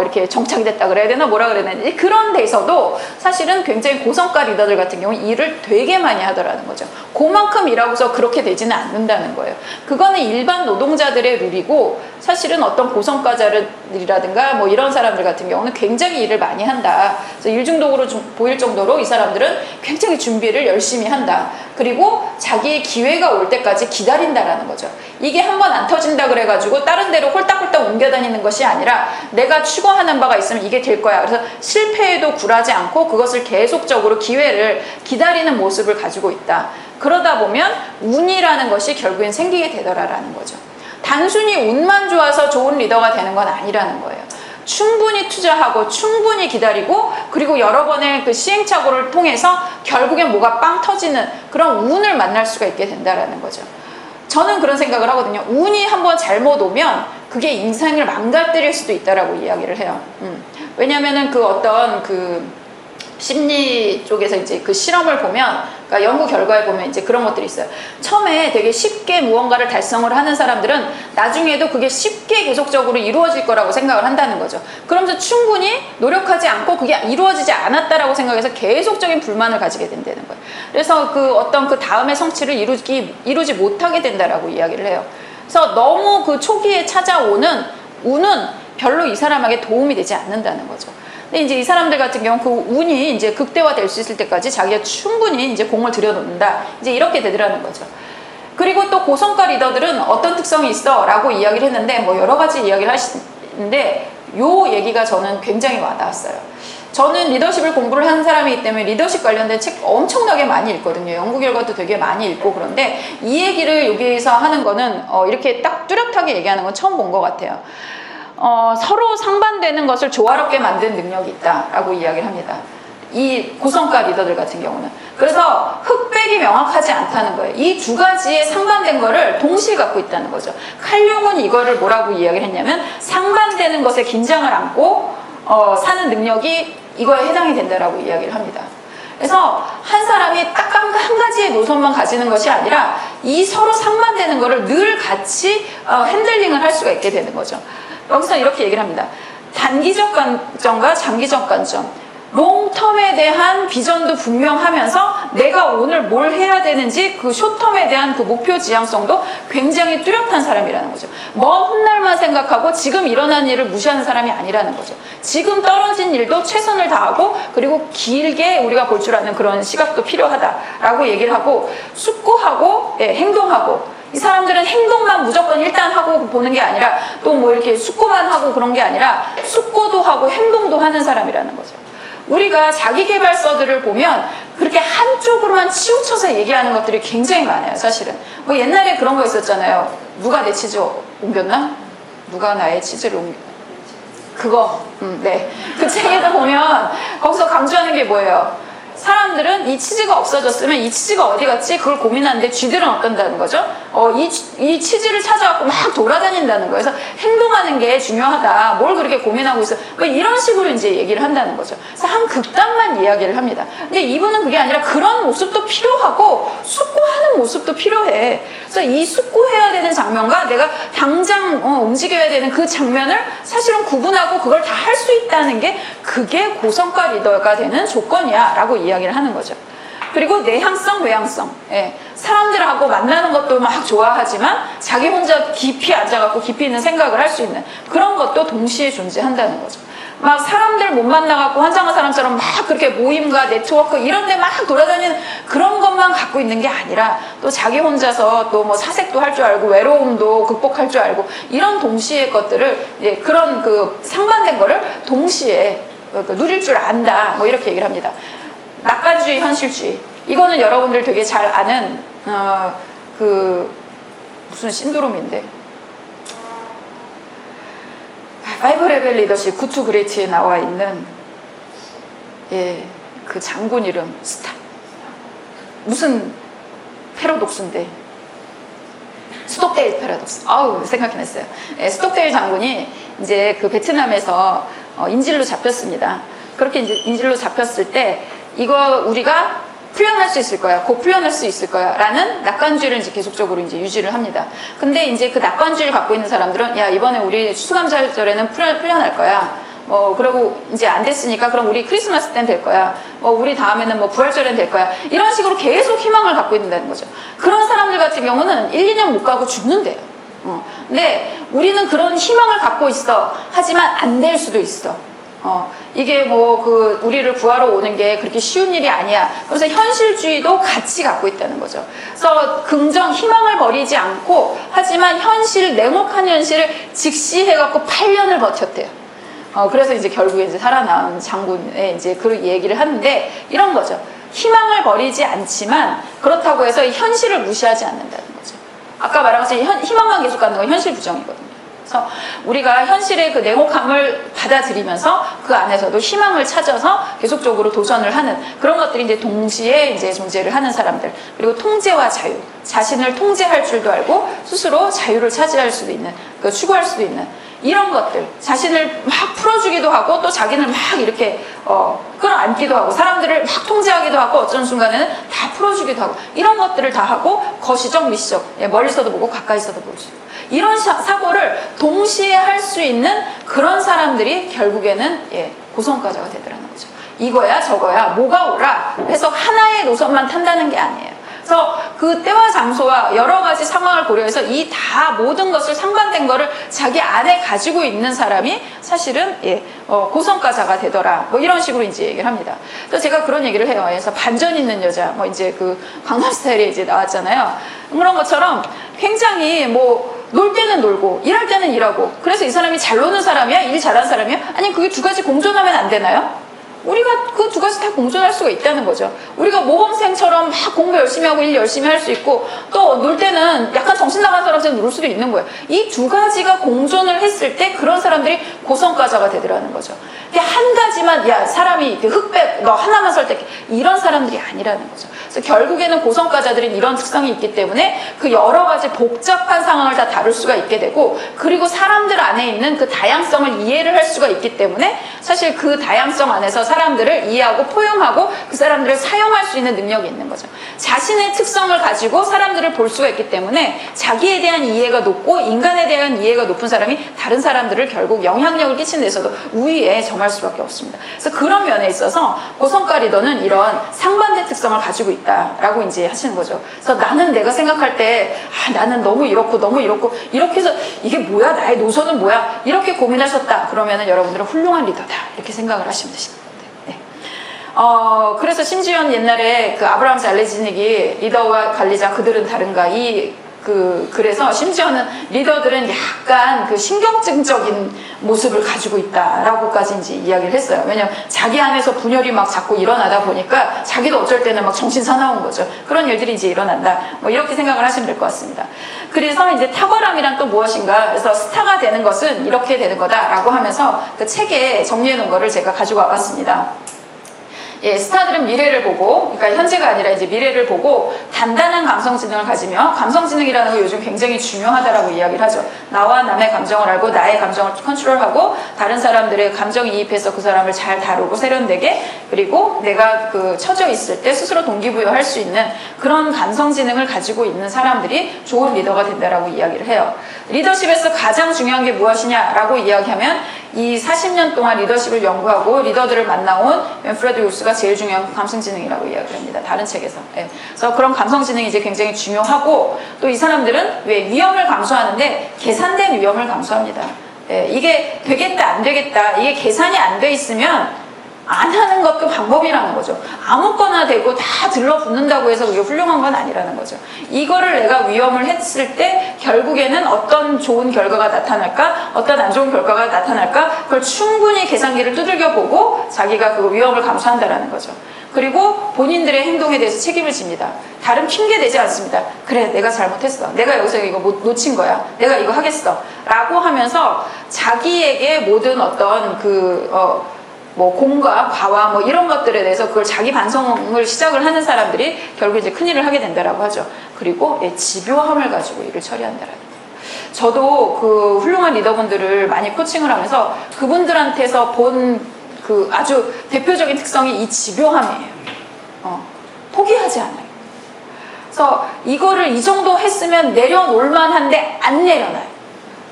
이렇게 정착이 됐다 그래야 되나 뭐라 그래야 되나 그런 데서도 사실은 굉장히 고성과 리더들 같은 경우 일을 되게 많이 하더라는 거죠. 그만큼 일하고서 그렇게 되지는 않는다는 거예요. 그거는 일반 노동자들의 룰이고 사실은 어떤 고성과자들이라든가 뭐 이런 사람들 같은 경우는 굉장히 일을 많이 한다. 그래서 일 중독으로 좀 보일 정도로 이 사람들은 굉장히 준비를 열심히 한다. 그리고 자기의 기회가 올 때까지 기다린다라는 거죠. 이게 한번 안 터진다 그래가지고 다른 데로 홀딱홀딱 옮겨 다니는 것이 아니라 내가 추구하는 바가 있으면 이게 될 거야. 그래서 실패에도 굴하지 않고 그것을 계속적으로 기회를 기다리는 모습을 가지고 있다. 그러다 보면 운이라는 것이 결국엔 생기게 되더라라는 거죠. 단순히 운만 좋아서 좋은 리더가 되는 건 아니라는 거예요. 충분히 투자하고 충분히 기다리고 그리고 여러 번의 그 시행착오를 통해서 결국엔 뭐가 빵 터지는 그런 운을 만날 수가 있게 된다라는 거죠. 저는 그런 생각을 하거든요. 운이 한번 잘못 오면 그게 인생을 망가뜨릴 수도 있다라고 이야기를 해요. 왜냐면은 그 어떤 그 심리 쪽에서 이제 그 실험을 보면, 그러니까 연구 결과에 보면 이제 그런 것들이 있어요. 처음에 되게 쉽게 무언가를 달성을 하는 사람들은 나중에도 그게 쉽게 계속적으로 이루어질 거라고 생각을 한다는 거죠. 그러면서 충분히 노력하지 않고 그게 이루어지지 않았다라고 생각해서 계속적인 불만을 가지게 된다는 거예요. 그래서 그 어떤 그 다음의 성취를 이루지 못하게 된다라고 이야기를 해요. 그래서 너무 그 초기에 찾아오는 운은 별로 이 사람에게 도움이 되지 않는다는 거죠. 근데 이제 이 사람들 같은 경우 그 운이 이제 극대화될 수 있을 때까지 자기가 충분히 이제 공을 들여놓는다. 이제 이렇게 되더라는 거죠. 그리고 또 고성과 리더들은 어떤 특성이 있어? 라고 이야기를 했는데 뭐 여러 가지 이야기를 하시는데 요 얘기가 저는 굉장히 와닿았어요. 저는 리더십을 공부를 하는 사람이기 때문에 리더십 관련된 책 엄청나게 많이 읽거든요. 연구 결과도 되게 많이 읽고 그런데 이 얘기를 여기에서 하는 거는 이렇게 딱 뚜렷하게 얘기하는 건 처음 본 것 같아요. 서로 상반되는 것을 조화롭게 만드는 능력이 있다라고 이야기를 합니다. 이 고성과 리더들 같은 경우는. 그래서 흑백이 명확하지 않다는 거예요. 이 두 가지의 상반된 거를 동시에 갖고 있다는 거죠. 칼융은 이거를 뭐라고 이야기를 했냐면 상반되는 것에 긴장을 안고 사는 능력이 이거에 해당이 된다라고 이야기를 합니다. 그래서 한 사람이 딱 한 가지의 노선만 가지는 것이 아니라 이 서로 상반되는 거를 늘 같이 핸들링을 할 수가 있게 되는 거죠. 여기서 이렇게 얘기를 합니다. 단기적 관점과 장기적 관점. 롱텀에 대한 비전도 분명하면서 내가 오늘 뭘 해야 되는지 그 숏텀에 대한 그 목표 지향성도 굉장히 뚜렷한 사람이라는 거죠. 먼 훗날만 생각하고 지금 일어난 일을 무시하는 사람이 아니라는 거죠. 지금 떨어진 일도 최선을 다하고 그리고 길게 우리가 볼 줄 아는 그런 시각도 필요하다라고 얘기를 하고 숙고하고 행동하고 이 사람들은 행동만 무조건 일단 하고 보는 게 아니라 또 뭐 이렇게 숙고만 하고 그런 게 아니라 숙고도 하고 행동도 하는 사람이라는 거죠. 우리가 자기계발서들을 보면 그렇게 한쪽으로만 치우쳐서 얘기하는 것들이 굉장히 많아요, 사실은. 뭐 옛날에 그런 거 있었잖아요. 누가 내 치즈 옮겼나? 누가 나의 치즈를 옮겼나? 그거, 네. 그 책에도 보면 거기서 강조하는 게 뭐예요? 사람들은 이 치즈가 없어졌으면 이 치즈가 어디 갔지? 그걸 고민하는데 쥐들은 어떤다는 거죠? 이 치즈를 찾아갖고 막 돌아다닌다는 거예요. 그래서 행동하는 게 중요하다. 뭘 그렇게 고민하고 있어? 뭐 이런 식으로 이제 얘기를 한다는 거죠. 그래서 한 극단만 이야기를 합니다. 근데 이분은 그게 아니라 그런 모습도 필요하고 숙고하는 모습도 필요해. 그래서 이 숙고해야 되는 장면과 내가 당장 움직여야 되는 그 장면을 사실은 구분하고 그걸 다 할 수 있다는 게 그게 고성과 리더가 되는 조건이야 라고 이야기를 하는 거죠. 그리고 내향성, 외향성. 사람들하고 만나는 것도 막 좋아하지만 자기 혼자 깊이 앉아갖고 깊이 있는 생각을 할 수 있는 그런 것도 동시에 존재한다는 거죠. 막 사람들 못 만나갖고 환장한 사람처럼 막 그렇게 모임과 네트워크 이런 데 막 돌아다니는 그런 것만 갖고 있는 게 아니라 또 자기 혼자서 또 뭐 사색도 할 줄 알고 외로움도 극복할 줄 알고 이런 동시에 것들을 그런 그 상반된 거를 동시에 누릴 줄 안다. 뭐 이렇게 얘기를 합니다. 낙관주의, 현실주의. 이거는 여러분들 되게 잘 아는 무슨 신드롬인데. 파이브 레벨 리더십 굿투 그레이트에 나와 있는 그 장군 이름 스타. 무슨 패러독스인데. 스톡데일 패러독스. 아우 생각이 났어요. 스톡데일 장군이 이제 그 베트남에서 인질로 잡혔습니다. 그렇게 이제 인질로 잡혔을 때 이거 우리가 풀려날 수 있을 거야. 곧 풀려날 수 있을 거야. 라는 낙관주의를 이제 계속적으로 이제 유지를 합니다. 근데 이제 그 낙관주의를 갖고 있는 사람들은 야, 이번에 우리 추수감사절에는 풀려날 거야. 그러고 이제 안 됐으니까 그럼 우리 크리스마스 땐 될 거야. 우리 다음에는 뭐 부활절엔 될 거야. 이런 식으로 계속 희망을 갖고 있는다는 거죠. 그런 사람들 같은 경우는 1, 2년 못 가고 죽는데요. 근데 우리는 그런 희망을 갖고 있어. 하지만 안 될 수도 있어. 이게 우리를 구하러 오는 게 그렇게 쉬운 일이 아니야. 그래서 현실주의도 같이 갖고 있다는 거죠. 그래서 긍정, 희망을 버리지 않고, 하지만 냉혹한 현실을 직시해갖고 8년을 버텼대요. 그래서 이제 결국에 이제 살아남은 장군의 이제 그 얘기를 하는데, 이런 거죠. 희망을 버리지 않지만, 그렇다고 해서 현실을 무시하지 않는다는 거죠. 아까 말한 것처럼 희망만 계속 갖는 건 현실 부정이거든요. 그래서 우리가 현실의 그 냉혹함을 받아들이면서 그 안에서도 희망을 찾아서 계속적으로 도전을 하는 그런 것들이 이제 동시에 이제 존재를 하는 사람들. 그리고 통제와 자유. 자신을 통제할 줄도 알고 스스로 자유를 차지할 수도 있는, 추구할 수도 있는 이런 것들. 자신을 막 풀어주기도 하고 또 자기를 막 이렇게 끌어안기도 하고 사람들을 막 통제하기도 하고 어쩌는 순간에는 다 풀어주기도 하고 이런 것들을 다 하고 거시적, 미시적. 멀리서도 보고 가까이서도 볼 수 있고. 이런 사고를 동시에 할 수 있는 그런 사람들이 결국에는 고성과자가 되더라는 거죠. 이거야 저거야 뭐가 오라 해서 하나의 노선만 탄다는 게 아니에요. 그래서 그 때와 장소와 여러 가지 상황을 고려해서 이 다 모든 것을 상반된 거를 자기 안에 가지고 있는 사람이 사실은 고성과자가 되더라. 뭐 이런 식으로 이제 얘기를 합니다. 그래서 제가 그런 얘기를 해요. 그래서 반전 있는 여자, 뭐 이제 그 강남스타일에 이제 나왔잖아요. 그런 것처럼 굉장히 놀 때는 놀고 일할 때는 일하고 그래서 이 사람이 잘 노는 사람이야? 일 잘하는 사람이야? 아니 그게 두 가지 공존하면 안 되나요? 우리가 그 두 가지 다 공존할 수가 있다는 거죠. 우리가 모범생처럼 막 공부 열심히 하고 일 열심히 할 수 있고 또 놀 때는 약간 정신 나간 사람처럼 놀 수도 있는 거예요. 이 두 가지가 공존을 했을 때 그런 사람들이 고성과자가 되더라는 거죠. 한 가지만 사람이 흑백 너 하나만 선택해 이런 사람들이 아니라는 거죠. 그래서 결국에는 고성과자들은 이런 특성이 있기 때문에 그 여러 가지 복잡한 상황을 다 다룰 수가 있게 되고 그리고 사람들 안에 있는 그 다양성을 이해를 할 수가 있기 때문에 사실 그 다양성 안에서 사람들을 이해하고 포용하고 그 사람들을 사용할 수 있는 능력이 있는 거죠. 자신의 특성을 가지고 사람들을 볼 수가 있기 때문에 자기에 대한 이해가 높고 인간에 대한 이해가 높은 사람이 다른 사람들을 결국 영향력을 끼치는 데서도 우위에 정할 수밖에 없습니다. 그래서 그런 면에 있어서 고성과 리더는 이런 상반된 특성을 가지고 있다라고 이제 하시는 거죠. 그래서 나는 내가 생각할 때 나는 너무 이렇고 이렇게 해서 이게 뭐야, 나의 노선은 뭐야, 이렇게 고민하셨다 그러면은 여러분들은 훌륭한 리더다 이렇게 생각을 하시면 되시는 건데. 네. 그래서 심지어 옛날에 그 아브라함 잘레지닉이 리더와 관리자 그들은 다른가 그래서 심지어는 리더들은 약간 그 신경증적인 모습을 가지고 있다라고까지 이제 이야기를 했어요. 왜냐면 자기 안에서 분열이 막 자꾸 일어나다 보니까 자기도 어쩔 때는 막 정신 사나운 거죠. 그런 일들이 이제 일어난다. 뭐 이렇게 생각을 하시면 될 것 같습니다. 그래서 이제 탁월함이란 또 무엇인가? 그래서 스타가 되는 것은 이렇게 되는 거다라고 하면서 그 책에 정리해 놓은 거를 제가 가지고 와봤습니다. 예, 스타들은 미래를 보고, 그러니까 현재가 아니라 이제 미래를 보고 단단한 감성지능을 가지며, 감성지능이라는 거 요즘 굉장히 중요하다라고 이야기를 하죠. 나와 남의 감정을 알고 나의 감정을 컨트롤하고 다른 사람들의 감정에 이입해서 그 사람을 잘 다루고 세련되게, 그리고 내가 그 처져 있을 때 스스로 동기부여할 수 있는 그런 감성지능을 가지고 있는 사람들이 좋은 리더가 된다라고 이야기를 해요. 리더십에서 가장 중요한 게 무엇이냐라고 이야기하면 이 40년 동안 리더십을 연구하고 리더들을 만나온 웬프레드 요스가 제일 중요한 감성지능이라고 이야기를 합니다. 다른 책에서. 예. 그래서 그런 감성지능이 이제 굉장히 중요하고, 또 이 사람들은 왜 위험을 감수하는데 계산된 위험을 감수합니다. 예. 이게 되겠다 안 되겠다, 이게 계산이 안 돼 있으면 안 하는 것도 방법이라는 거죠. 아무거나 되고 다 들러붙는다고 해서 그게 훌륭한 건 아니라는 거죠. 이거를 내가 위험을 했을 때 결국에는 어떤 좋은 결과가 나타날까, 어떤 안 좋은 결과가 나타날까, 그걸 충분히 계산기를 두들겨 보고 자기가 그 위험을 감수한다라는 거죠. 그리고 본인들의 행동에 대해서 책임을 집니다. 다른 핑계 대지 않습니다. 그래, 내가 잘못했어, 내가 여기서 이거 놓친 거야, 내가 이거 하겠어 라고 하면서 자기에게 모든 어떤 뭐 공과 과와 뭐 이런 것들에 대해서 그걸 자기 반성을 시작을 하는 사람들이 결국 이제 큰일을 하게 된다라고 하죠. 그리고 집요함을 가지고 일을 처리한다라는 거예요. 저도 그 훌륭한 리더분들을 많이 코칭을 하면서 그분들한테서 본 그 아주 대표적인 특성이 이 집요함이에요. 포기하지 않아요. 그래서 이거를 이 정도 했으면 내려놓을 만한데 안 내려놔요.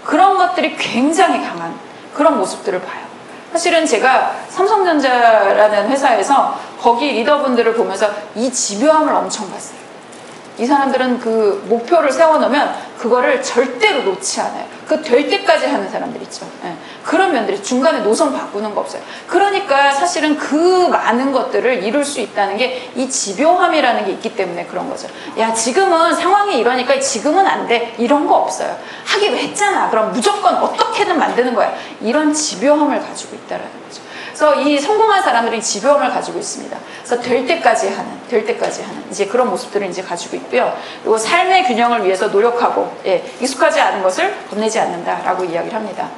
그런 것들이 굉장히 강한 그런 모습들을 봐요. 사실은 제가 삼성전자라는 회사에서 거기 리더분들을 보면서 이 집요함을 엄청 봤어요. 이 사람들은 그 목표를 세워놓으면 그거를 절대로 놓지 않아요. 그 될 때까지 하는 사람들 있죠. 예. 그런 면들이 중간에 노선 바꾸는 거 없어요. 그러니까 사실은 그 많은 것들을 이룰 수 있다는 게 이 집요함이라는 게 있기 때문에 그런 거죠. 야, 지금은 상황이 이러니까 지금은 안 돼, 이런 거 없어요. 하기로 했잖아, 그럼 무조건 어떻게든 만드는 거야. 이런 집요함을 가지고 있다라는 거죠. 그래서 이 성공한 사람들이 집요함을 가지고 있습니다. 그래서 될 때까지 하는 이제 그런 모습들을 이제 가지고 있고요. 그리고 삶의 균형을 위해서 노력하고, 익숙하지 않은 것을 겁내지 않는다라고 이야기를 합니다.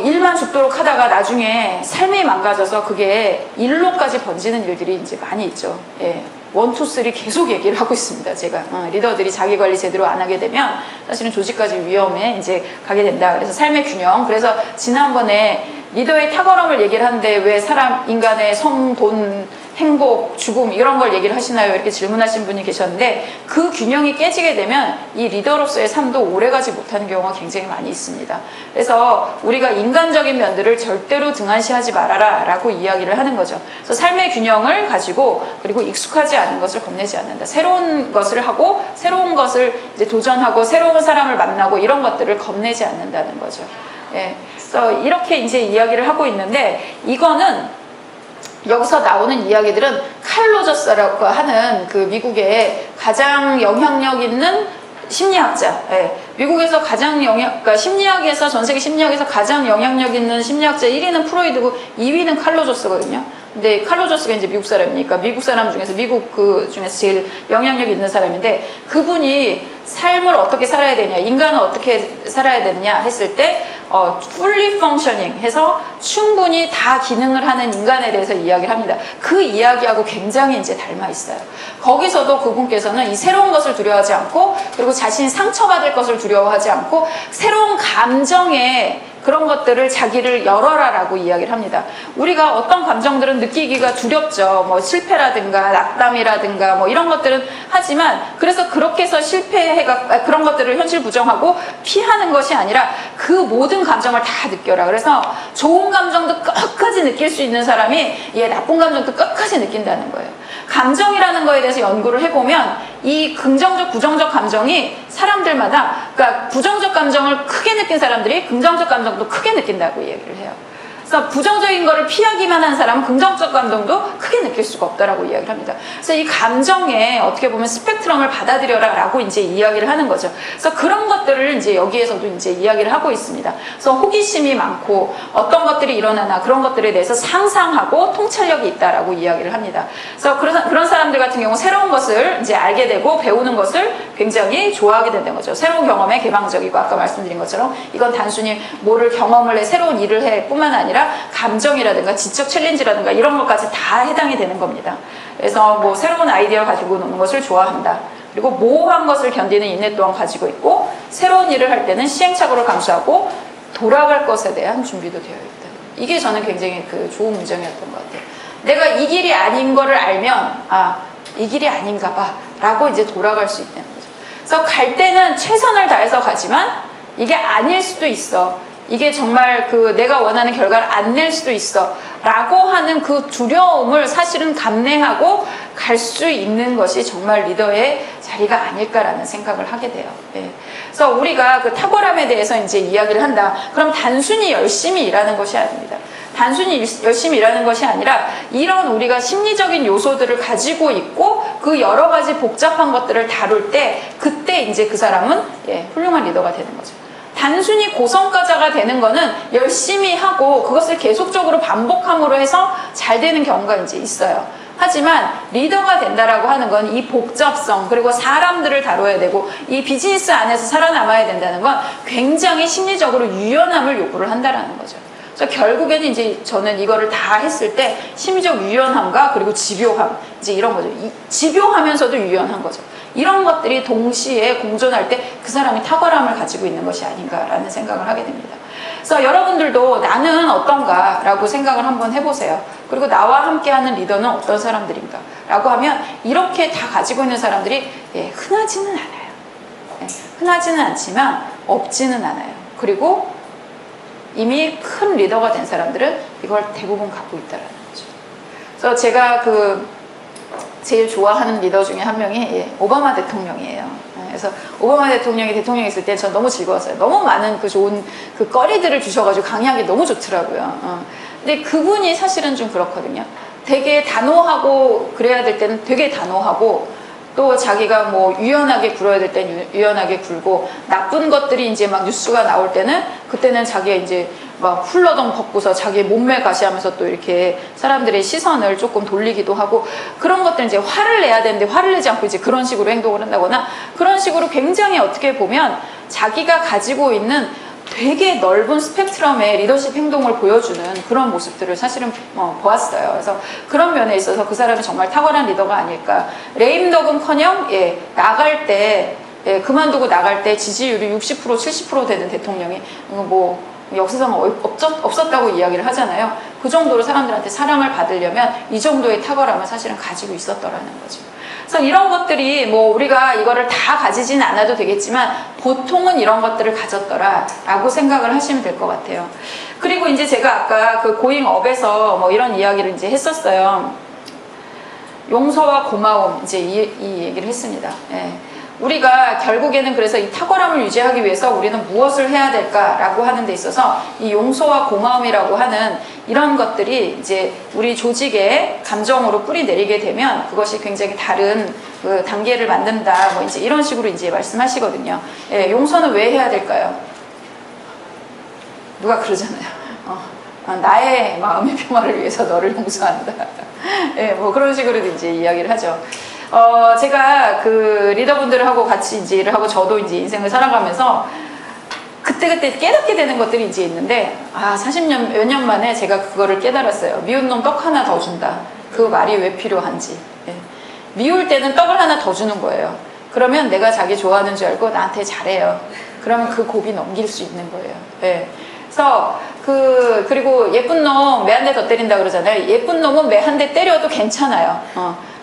일만 죽도록 하다가 나중에 삶이 망가져서 그게 일로까지 번지는 일들이 이제 많이 있죠. 1, 2, 3 계속 얘기를 하고 있습니다. 제가 리더들이 자기 관리 제대로 안 하게 되면 사실은 조직까지 위험에 이제 가게 된다. 그래서 삶의 균형. 그래서 지난번에 리더의 탁월함을 얘기를 하는데 왜 인간의 성, 돈, 행복, 죽음 이런 걸 얘기를 하시나요? 이렇게 질문하신 분이 계셨는데, 그 균형이 깨지게 되면 이 리더로서의 삶도 오래가지 못하는 경우가 굉장히 많이 있습니다. 그래서 우리가 인간적인 면들을 절대로 등한시하지 말아라 라고 이야기를 하는 거죠. 그래서 삶의 균형을 가지고, 그리고 익숙하지 않은 것을 겁내지 않는다. 새로운 것을 하고 새로운 것을 이제 도전하고 새로운 사람을 만나고 이런 것들을 겁내지 않는다는 거죠. 그래서 이렇게 이제 이야기를 하고 있는데, 이거는 여기서 나오는 이야기들은 칼 로저스라고 하는 그 미국의 가장 영향력 있는 심리학자, 미국에서 그러니까 심리학에서, 전 세계 심리학에서 가장 영향력 있는 심리학자 1위는 프로이드고 2위는 칼 로저스거든요. 근데 칼 로저스가 이제 미국 사람이니까 미국 사람 중에서 미국 그 중에서 제일 영향력 있는 사람인데, 그분이 삶을 어떻게 살아야 되냐, 인간은 어떻게 살아야 되느냐 했을 때 fully functioning 해서 충분히 다 기능을 하는 인간에 대해서 이야기를 합니다. 그 이야기하고 굉장히 이제 닮아 있어요. 거기서도 그분께서는 이 새로운 것을 두려워하지 않고, 그리고 자신이 상처받을 것을 두려워하지 않고, 새로운 감정에 그런 것들을 자기를 열어라라고 이야기를 합니다. 우리가 어떤 감정들은 느끼기가 두렵죠. 뭐 실패라든가 낙담이라든가 뭐 이런 것들은 하지만 그래서 그렇게 해서 실패해가 그런 것들을 현실 부정하고 피하는 것이 아니라 그 모든 감정을 다 느껴라. 그래서 좋은 감정도 끝까지 느낄 수 있는 사람이 나쁜 감정도 끝까지 느낀다는 거예요. 감정이라는 거에 대해서 연구를 해보면 이 긍정적, 부정적 감정이 사람들마다, 그러니까 부정적 감정을 크게 느낀 사람들이 긍정적 감정도 크게 느낀다고 얘기를 해요. 그래서 부정적인 거를 피하기만 한 사람은 긍정적 감정도 크게 느낄 수가 없다라고 이야기를 합니다. 그래서 이 감정에 어떻게 보면 스펙트럼을 받아들여라라고 이제 이야기를 하는 거죠. 그래서 그런 것들을 이제 여기에서도 이제 이야기를 하고 있습니다. 그래서 호기심이 많고 어떤 것들이 일어나나 그런 것들에 대해서 상상하고 통찰력이 있다라고 이야기를 합니다. 그래서 그런 사람들 같은 경우 새로운 것을 이제 알게 되고 배우는 것을 굉장히 좋아하게 된다는 거죠. 새로운 경험에 개방적이고 아까 말씀드린 것처럼 이건 단순히 뭐를 경험을 해 새로운 일을 해 뿐만 아니라 감정이라든가 지적 챌린지라든가 이런 것까지 다 해당이 되는 겁니다. 그래서 뭐 새로운 아이디어를 가지고 노는 것을 좋아한다. 그리고 모호한 것을 견디는 인내 또한 가지고 있고 새로운 일을 할 때는 시행착오를 감수하고 돌아갈 것에 대한 준비도 되어 있다. 이게 저는 굉장히 그 좋은 문장이었던 것 같아요. 내가 이 길이 아닌 거를 알면 이 길이 아닌가 봐 라고 이제 돌아갈 수 있다는 거죠. 그래서 갈 때는 최선을 다해서 가지만 이게 아닐 수도 있어. 이게 정말 그 내가 원하는 결과를 안 낼 수도 있어 라고 하는 그 두려움을 사실은 감내하고 갈 수 있는 것이 정말 리더의 자리가 아닐까라는 생각을 하게 돼요. 그래서 우리가 그 탁월함에 대해서 이제 이야기를 한다. 그럼 단순히 열심히 일하는 것이 아닙니다. 단순히 열심히 일하는 것이 아니라 이런 우리가 심리적인 요소들을 가지고 있고 그 여러 가지 복잡한 것들을 다룰 때 그때 이제 그 사람은 훌륭한 리더가 되는 거죠. 단순히 고성과자가 되는 거는 열심히 하고 그것을 계속적으로 반복함으로 해서 잘 되는 경우가 이제 있어요. 하지만 리더가 된다라고 하는 건 이 복잡성 그리고 사람들을 다뤄야 되고 이 비즈니스 안에서 살아남아야 된다는 건 굉장히 심리적으로 유연함을 요구를 한다라는 거죠. 그래서 결국에는 이제 저는 이거를 다 했을 때 심리적 유연함과 그리고 집요함 이제 이런 거죠. 집요하면서도 유연한 거죠. 이런 것들이 동시에 공존할 때 그 사람이 탁월함을 가지고 있는 것이 아닌가라는 생각을 하게 됩니다. 그래서 여러분들도 나는 어떤가 라고 생각을 한번 해보세요. 그리고 나와 함께하는 리더는 어떤 사람들인가 라고 하면 이렇게 다 가지고 있는 사람들이 흔하지는 않아요. 흔하지는 않지만 없지는 않아요. 그리고 이미 큰 리더가 된 사람들은 이걸 대부분 갖고 있다는 거죠. 그래서 제가 제일 좋아하는 리더 중에 한 명이 오바마 대통령이에요. 그래서 오바마 대통령이 있을 때 전 너무 즐거웠어요. 너무 많은 그 좋은 그 거리들을 주셔가지고 강의하기 너무 좋더라고요. 근데 그분이 사실은 좀 그렇거든요. 되게 단호하고 그래야 될 때는 되게 단호하고 또 자기가 뭐 유연하게 굴어야 될 때는 유연하게 굴고 나쁜 것들이 이제 막 뉴스가 나올 때는 그때는 자기가 이제 막 훌러덩 벗고서 자기 몸매 가시하면서 또 이렇게 사람들의 시선을 조금 돌리기도 하고 그런 것들 이제 화를 내야 되는데 화를 내지 않고 이제 그런 식으로 행동을 한다거나 그런 식으로 굉장히 어떻게 보면 자기가 가지고 있는 되게 넓은 스펙트럼의 리더십 행동을 보여주는 그런 모습들을 사실은 보았어요. 그래서 그런 면에 있어서 그 사람이 정말 탁월한 리더가 아닐까. 레임덕은커녕 나갈 때 그만두고 나갈 때 지지율이 60% 70% 되는 대통령이 뭐 역사상 없었다고 이야기를 하잖아요. 그 정도로 사람들한테 사랑을 받으려면 이 정도의 탁월함을 사실은 가지고 있었더라는 거죠. 그래서 이런 것들이 뭐 우리가 이거를 다 가지지는 않아도 되겠지만 보통은 이런 것들을 가졌더라라고 생각을 하시면 될 것 같아요. 그리고 이제 제가 아까 그 고잉업에서 뭐 이런 이야기를 이제 했었어요. 용서와 고마움 이제 이 얘기를 했습니다. 우리가 결국에는 그래서 이 탁월함을 유지하기 위해서 우리는 무엇을 해야 될까라고 하는 데 있어서 이 용서와 고마움이라고 하는 이런 것들이 이제 우리 조직에 감정으로 뿌리 내리게 되면 그것이 굉장히 다른 그 단계를 만든다. 뭐 이제 이런 식으로 이제 말씀하시거든요. 용서는 왜 해야 될까요? 누가 그러잖아요. 나의 마음의 평화를 위해서 너를 용서한다. 뭐 그런 식으로 이제 이야기를 하죠. 제가 그 리더분들하고 같이 이제 일을 하고 저도 이제 인생을 살아가면서 그때그때 깨닫게 되는 것들이 이제 있는데 40년, 몇 년 만에 제가 그거를 깨달았어요. 미운 놈 떡 하나 더 준다. 그 말이 왜 필요한지. 미울 때는 떡을 하나 더 주는 거예요. 그러면 내가 자기 좋아하는 줄 알고 나한테 잘해요. 그러면 그 고비 넘길 수 있는 거예요. 그래서 그래서 그리고 예쁜 놈 매 한 대 더 때린다 그러잖아요. 예쁜 놈은 매 한 대 때려도 괜찮아요.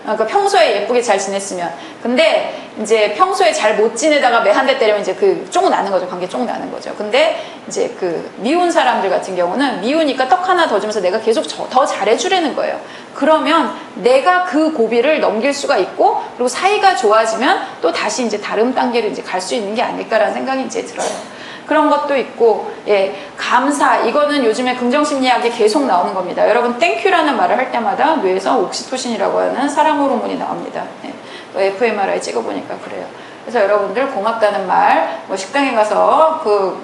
그러니까 평소에 예쁘게 잘 지냈으면. 근데 이제 평소에 잘 못 지내다가 매 한 대 때리면 이제 쫑 나는 거죠. 관계 쫑 나는 거죠. 근데 이제 미운 사람들 같은 경우는 미우니까 떡 하나 더 주면서 내가 계속 더 잘해주려는 거예요. 그러면 내가 그 고비를 넘길 수가 있고, 그리고 사이가 좋아지면 또 다시 이제 다른 단계로 이제 갈 수 있는 게 아닐까라는 생각이 이제 들어요. 그런 것도 있고, 감사. 이거는 요즘에 긍정심리학에 계속 나오는 겁니다. 여러분, 땡큐라는 말을 할 때마다 뇌에서 옥시토신이라고 하는 사랑 호르몬이 나옵니다. fMRI 찍어보니까 그래요. 그래서 여러분들 고맙다는 말, 뭐 식당에 가서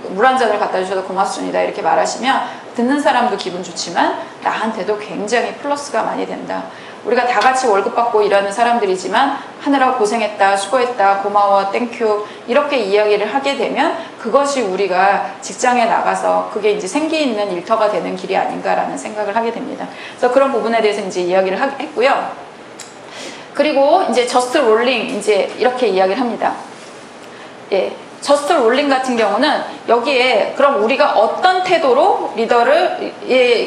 물 한 잔을 갖다 주셔서 고맙습니다. 이렇게 말하시면 듣는 사람도 기분 좋지만 나한테도 굉장히 플러스가 많이 된다. 우리가 다 같이 월급 받고 일하는 사람들이지만 하느라 고생했다, 수고했다, 고마워, 땡큐 이렇게 이야기를 하게 되면 그것이 우리가 직장에 나가서 그게 이제 생기 있는 일터가 되는 길이 아닌가라는 생각을 하게 됩니다. 그래서 그런 부분에 대해서 이제 이야기를 했고요. 그리고 이제 저스트 롤링 이제 이렇게 이야기를 합니다. 저스트 롤링 같은 경우는 여기에 그럼 우리가 어떤 태도로 리더를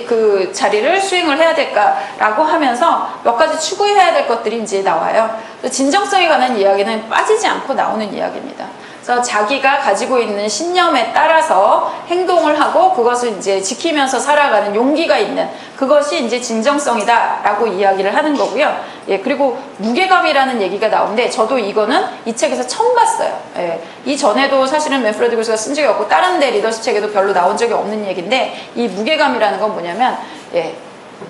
그 자리를 수행을 해야 될까라고 하면서 몇 가지 추구해야 될 것들이 이제 나와요. 진정성에 관한 이야기는 빠지지 않고 나오는 이야기입니다. 그래서 자기가 가지고 있는 신념에 따라서 행동을 하고 그것을 이제 지키면서 살아가는 용기가 있는 그것이 이제 진정성이다라고 이야기를 하는 거고요. 그리고 무게감이라는 얘기가 나오는데 저도 이거는 이 책에서 처음 봤어요. 이전에도 사실은 맨프레드 교수가 쓴 적이 없고 다른 데 리더십 책에도 별로 나온 적이 없는 얘기인데 이 무게감이라는 건 뭐냐면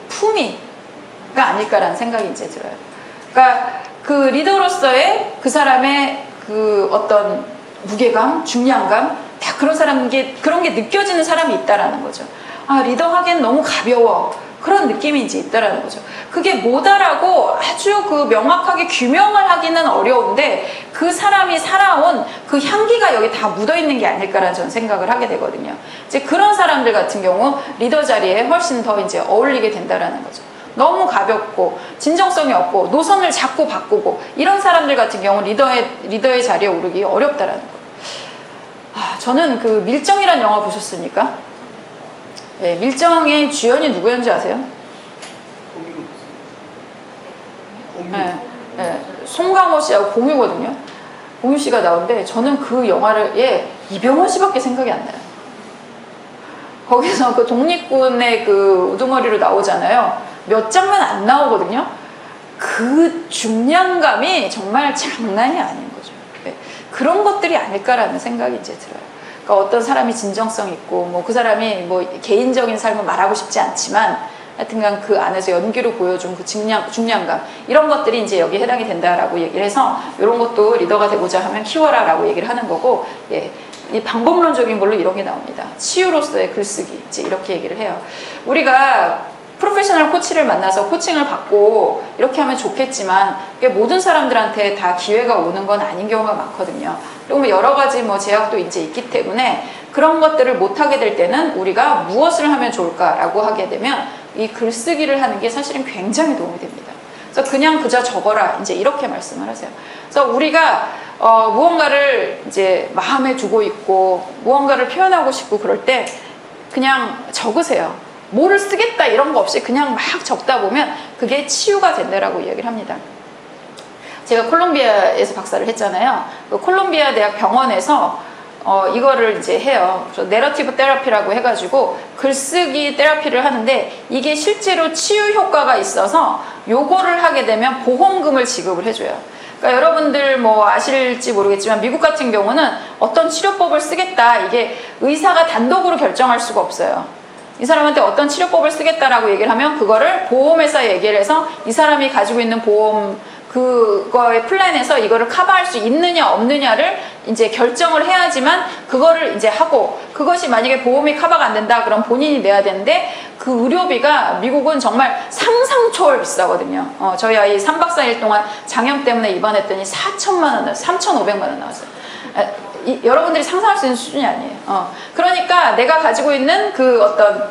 품위가 아닐까라는 생각이 이제 들어요. 그러니까 그 리더로서의 그 사람의 그 어떤 무게감, 중량감, 다 그런 게 느껴지는 사람이 있다라는 거죠. 아, 리더 하기엔 너무 가벼워. 그런 느낌이 이제 있다라는 거죠. 그게 뭐다라고 아주 명확하게 규명을 하기는 어려운데 그 사람이 살아온 그 향기가 여기 다 묻어 있는 게 아닐까라는 저는 생각을 하게 되거든요. 이제 그런 사람들 같은 경우 리더 자리에 훨씬 더 이제 어울리게 된다라는 거죠. 너무 가볍고 진정성이 없고 노선을 자꾸 바꾸고 이런 사람들 같은 경우 리더의 자리에 오르기 어렵다라는 거예요. 저는 밀정이라는 영화 보셨습니까? 밀정의 주연이 누구였는지 아세요? 송강호 씨하고 공유거든요. 공유 씨가 나오는데 저는 그 영화를 이병헌 씨밖에 생각이 안 나요. 거기서 독립군의 우두머리로 나오잖아요. 몇 장면 안 나오거든요. 그 중량감이 정말 장난이 아닌 거죠. 그런 것들이 아닐까라는 생각이 이제 들어요. 그러니까 어떤 사람이 진정성 있고 그 사람이 개인적인 삶을 말하고 싶지 않지만 하여튼간 그 안에서 연기로 보여준 그 중량감 이런 것들이 이제 여기에 해당이 된다라고 얘기를 해서 이런 것도 리더가 되고자 하면 키워라라고 얘기를 하는 거고 이 방법론적인 걸로 이런 게 나옵니다. 치유로서의 글쓰기 이제 이렇게 얘기를 해요. 우리가 프로페셔널 코치를 만나서 코칭을 받고 이렇게 하면 좋겠지만 모든 사람들한테 다 기회가 오는 건 아닌 경우가 많거든요. 그리고 여러 가지 제약도 이제 있기 때문에 그런 것들을 못하게 될 때는 우리가 무엇을 하면 좋을까라고 하게 되면 이 글쓰기를 하는 게 사실은 굉장히 도움이 됩니다. 그래서 그저 적어라 이제 이렇게 말씀을 하세요. 그래서 우리가 무언가를 이제 마음에 두고 있고 무언가를 표현하고 싶고 그럴 때 그냥 적으세요. 뭐를 쓰겠다 이런 거 없이 그냥 막 적다 보면 그게 치유가 된다라고 이야기를 합니다. 제가 콜롬비아에서 박사를 했잖아요. 그 콜롬비아 대학 병원에서 이거를 이제 해요. 그래서 내러티브 테라피라고 해가지고 글쓰기 테라피를 하는데 이게 실제로 치유 효과가 있어서 요거를 하게 되면 보험금을 지급을 해줘요. 그러니까 여러분들 아실지 모르겠지만 미국 같은 경우는 어떤 치료법을 쓰겠다 이게 의사가 단독으로 결정할 수가 없어요. 이 사람한테 어떤 치료법을 쓰겠다라고 얘기를 하면 그거를 보험회사에 얘기를 해서 이 사람이 가지고 있는 보험 그거의 플랜에서 이거를 커버할 수 있느냐 없느냐를 이제 결정을 해야지만 그거를 이제 하고 그것이 만약에 보험이 커버가 안 된다 그럼 본인이 내야 되는데 그 의료비가 미국은 정말 상상 초월 비싸거든요. 저희 아이 3박 4일 동안 장염 때문에 입원했더니 4천만 원, 3,500만 원 나왔어요. 여러분들이 상상할 수 있는 수준이 아니에요. 그러니까 내가 가지고 있는 그 어떤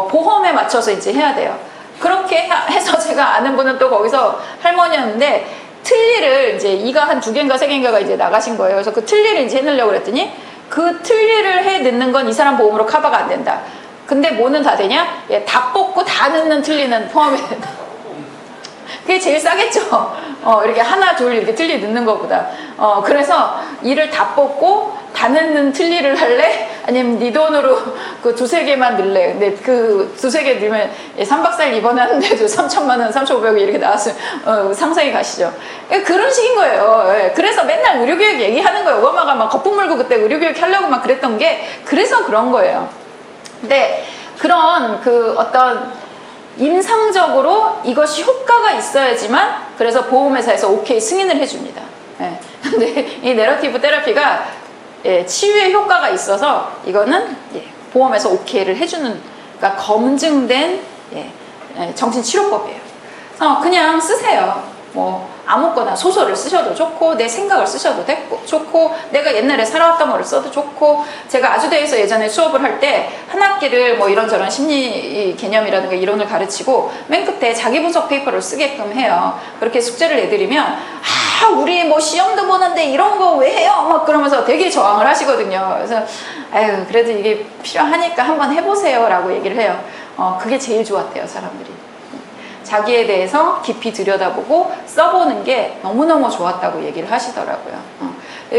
보험에 맞춰서 이제 해야 돼요. 그렇게 해서 제가 아는 분은 또 거기서 할머니였는데 틀니를 이제 이가 한 2개인가 3개인가가 이제 나가신 거예요. 그래서 그 틀니를 이제 해내려고 그랬더니 그 틀니를 해 넣는 건 이 사람 보험으로 커버가 안 된다. 근데 뭐는 다 되냐? 예, 다 뽑고 다 넣는 틀니는 포함이 된다. 그게 제일 싸겠죠. 이렇게 하나 둘 이렇게 틀니 넣는 것보다. 그래서 이를 다 뽑고 다 넣는 틀니를 할래? 아니면 네 돈으로 그 두세 개만 넣을래? 근데 그 두세 개 넣으면 3박 4일 입원하는데도 3천만 원, 3,500원 이렇게 나왔으면 상상이 가시죠. 그런 식인 거예요. 예. 그래서 맨날 의료교육 얘기하는 거예요. 오바마가 막 거품 물고 그때 의료교육 하려고 막 그랬던 게 그래서 그런 거예요. 근데 그런 그 어떤 임상적으로 이것이 효과가 있어야지만 그래서 보험회사에서 오케이 승인을 해줍니다. 예. 근데 이 내러티브 테라피가 치유에 효과가 있어서 이거는 보험에서 오케이를 해주는, 그러니까 검증된 정신치료법이에요. 그래서 그냥 쓰세요. 뭐 아무거나 소설을 쓰셔도 좋고 내 생각을 쓰셔도 좋고 내가 옛날에 살아왔던 거를 써도 좋고, 제가 아주대에서 예전에 수업을 할 때 한 학기를 뭐 이런저런 심리 개념이라든가 이론을 가르치고 맨 끝에 자기 분석 페이퍼를 쓰게끔 해요. 그렇게 숙제를 내드리면 우리 뭐 시험도 보는데 이런 거 왜 해요? 막 그러면서 되게 저항을 하시거든요. 그래서 아유 그래도 이게 필요하니까 한번 해보세요 라고 얘기를 해요. 그게 제일 좋았대요, 사람들이. 자기에 대해서 깊이 들여다보고 써보는 게 너무너무 좋았다고 얘기를 하시더라고요.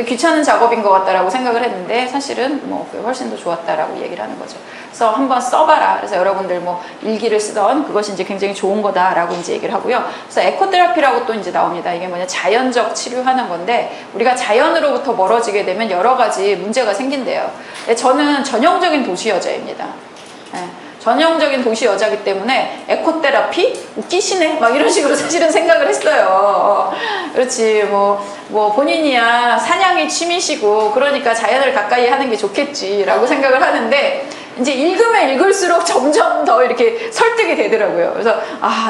귀찮은 작업인 것 같다라고 생각을 했는데 사실은 뭐 훨씬 더 좋았다라고 얘기를 하는 거죠. 그래서 한번 써봐라. 그래서 여러분들 뭐 일기를 쓰던 그것이 이제 굉장히 좋은 거다라고 이제 얘기를 하고요. 그래서 에코테라피라고 또 이제 나옵니다. 이게 뭐냐, 자연적 치료하는 건데 우리가 자연으로부터 멀어지게 되면 여러 가지 문제가 생긴대요. 저는 전형적인 도시 여자입니다. 전형적인 도시 여자기 때문에 에코테라피? 웃기시네? 막 이런 식으로 사실은 생각을 했어요. 그렇지, 뭐 본인이야 사냥이 취미시고 그러니까 자연을 가까이 하는 게 좋겠지라고 생각을 하는데 이제 읽으면 읽을수록 점점 더 이렇게 설득이 되더라고요. 그래서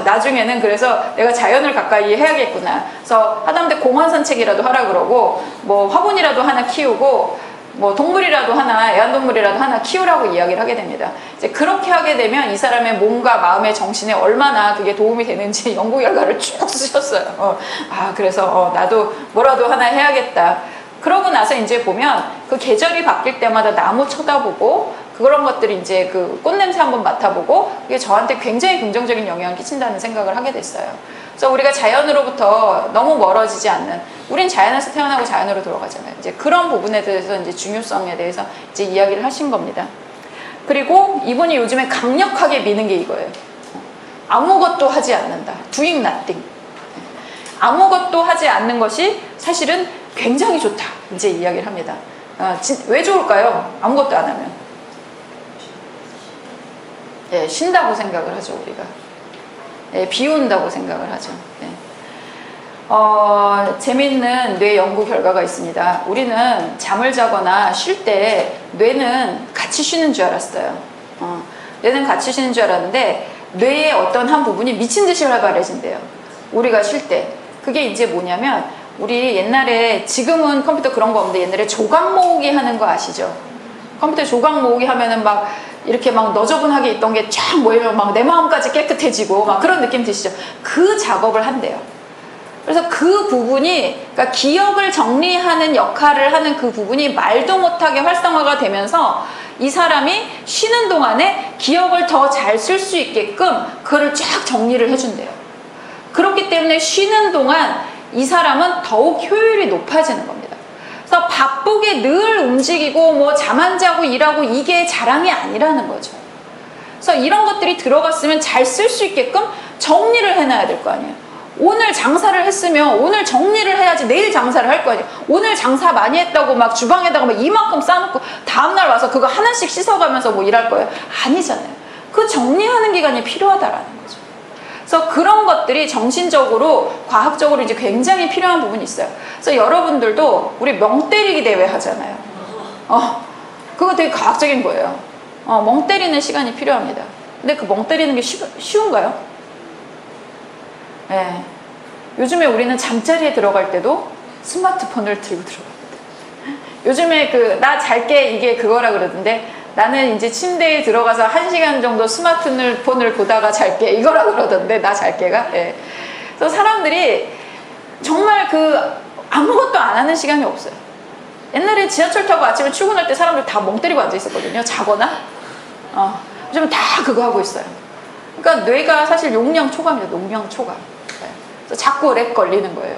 나중에는 그래서 내가 자연을 가까이 해야겠구나. 그래서 하다못해 공원 산책이라도 하라 그러고 뭐 화분이라도 하나 키우고 뭐 동물이라도 하나, 애완동물이라도 하나 키우라고 이야기를 하게 됩니다. 이제 그렇게 하게 되면 이 사람의 몸과 마음의 정신에 얼마나 그게 도움이 되는지 연구 결과를 쭉 쓰셨어요. 그래서 나도 뭐라도 하나 해야겠다. 그러고 나서 이제 보면 그 계절이 바뀔 때마다 나무 쳐다보고 그런 것들이 이제 그 꽃냄새 한번 맡아보고 그게 저한테 굉장히 긍정적인 영향을 끼친다는 생각을 하게 됐어요. 그래서 우리가 자연으로부터 너무 멀어지지 않는, 우린 자연에서 태어나고 자연으로 돌아가잖아요. 이제 그런 부분에 대해서 이제 중요성에 대해서 이제 이야기를 하신 겁니다. 그리고 이분이 요즘에 강력하게 미는 게 이거예요. 아무것도 하지 않는다. Doing nothing. 아무것도 하지 않는 것이 사실은 굉장히 좋다. 이제 이야기를 합니다. 왜 좋을까요? 아무것도 안 하면. 쉰다고 생각을 하죠, 우리가. 비운다고 생각을 하죠. 재미있는 뇌 연구 결과가 있습니다. 우리는 잠을 자거나 쉴 때 뇌는 같이 쉬는 줄 알았어요. 뇌는 같이 쉬는 줄 알았는데 뇌의 어떤 한 부분이 미친 듯이 활발해진대요. 우리가 쉴 때. 그게 이제 뭐냐면 우리 옛날에, 지금은 컴퓨터 그런 거 없는데 옛날에 조각 모으기 하는 거 아시죠? 컴퓨터 조각 모으기 하면은 막 이렇게 막 너저분하게 있던 게 쫙 모이면 막 내 마음까지 깨끗해지고 막 그런 느낌 드시죠? 그 작업을 한대요. 그래서 그 부분이, 그러니까 기억을 정리하는 역할을 하는 그 부분이 말도 못하게 활성화가 되면서 이 사람이 쉬는 동안에 기억을 더 잘 쓸 수 있게끔 그거를 쫙 정리를 해준대요. 그렇기 때문에 쉬는 동안 이 사람은 더욱 효율이 높아지는 겁니다. 그래서 바쁘게 늘 움직이고 뭐 잠 안 자고 일하고 이게 자랑이 아니라는 거죠. 그래서 이런 것들이 들어갔으면 잘 쓸 수 있게끔 정리를 해놔야 될 거 아니에요. 오늘 장사를 했으면 오늘 정리를 해야지 내일 장사를 할 거 아니에요. 오늘 장사 많이 했다고 막 주방에다가 막 이만큼 싸놓고 다음날 와서 그거 하나씩 씻어가면서 뭐 일할 거예요? 아니잖아요. 그 정리하는 기간이 필요하다라는 거죠. 그래서 그런 것들이 정신적으로, 과학적으로 이제 굉장히 필요한 부분이 있어요. 그래서 여러분들도 우리 멍 때리기 대회 하잖아요. 그거 되게 과학적인 거예요. 멍 때리는 시간이 필요합니다. 근데 그 멍 때리는 게 쉬운가요? 네. 요즘에 우리는 잠자리에 들어갈 때도 스마트폰을 들고 들어갑니다. 요즘에 나 잘게 이게 그거라 그러던데, 나는 이제 침대에 들어가서 1시간 정도 스마트폰을 보다가 잘게 이거라 그러던데, 나 잘게가. 그래서 사람들이 정말 아무것도 안 하는 시간이 없어요. 옛날에 지하철 타고 아침에 출근할 때 사람들 다 멍 때리고 앉아 있었거든요. 자거나. 요즘 다 그거 하고 있어요. 그러니까 뇌가 사실 용량 초과입니다. 용량 초과. 네. 그래서 자꾸 렉 걸리는 거예요.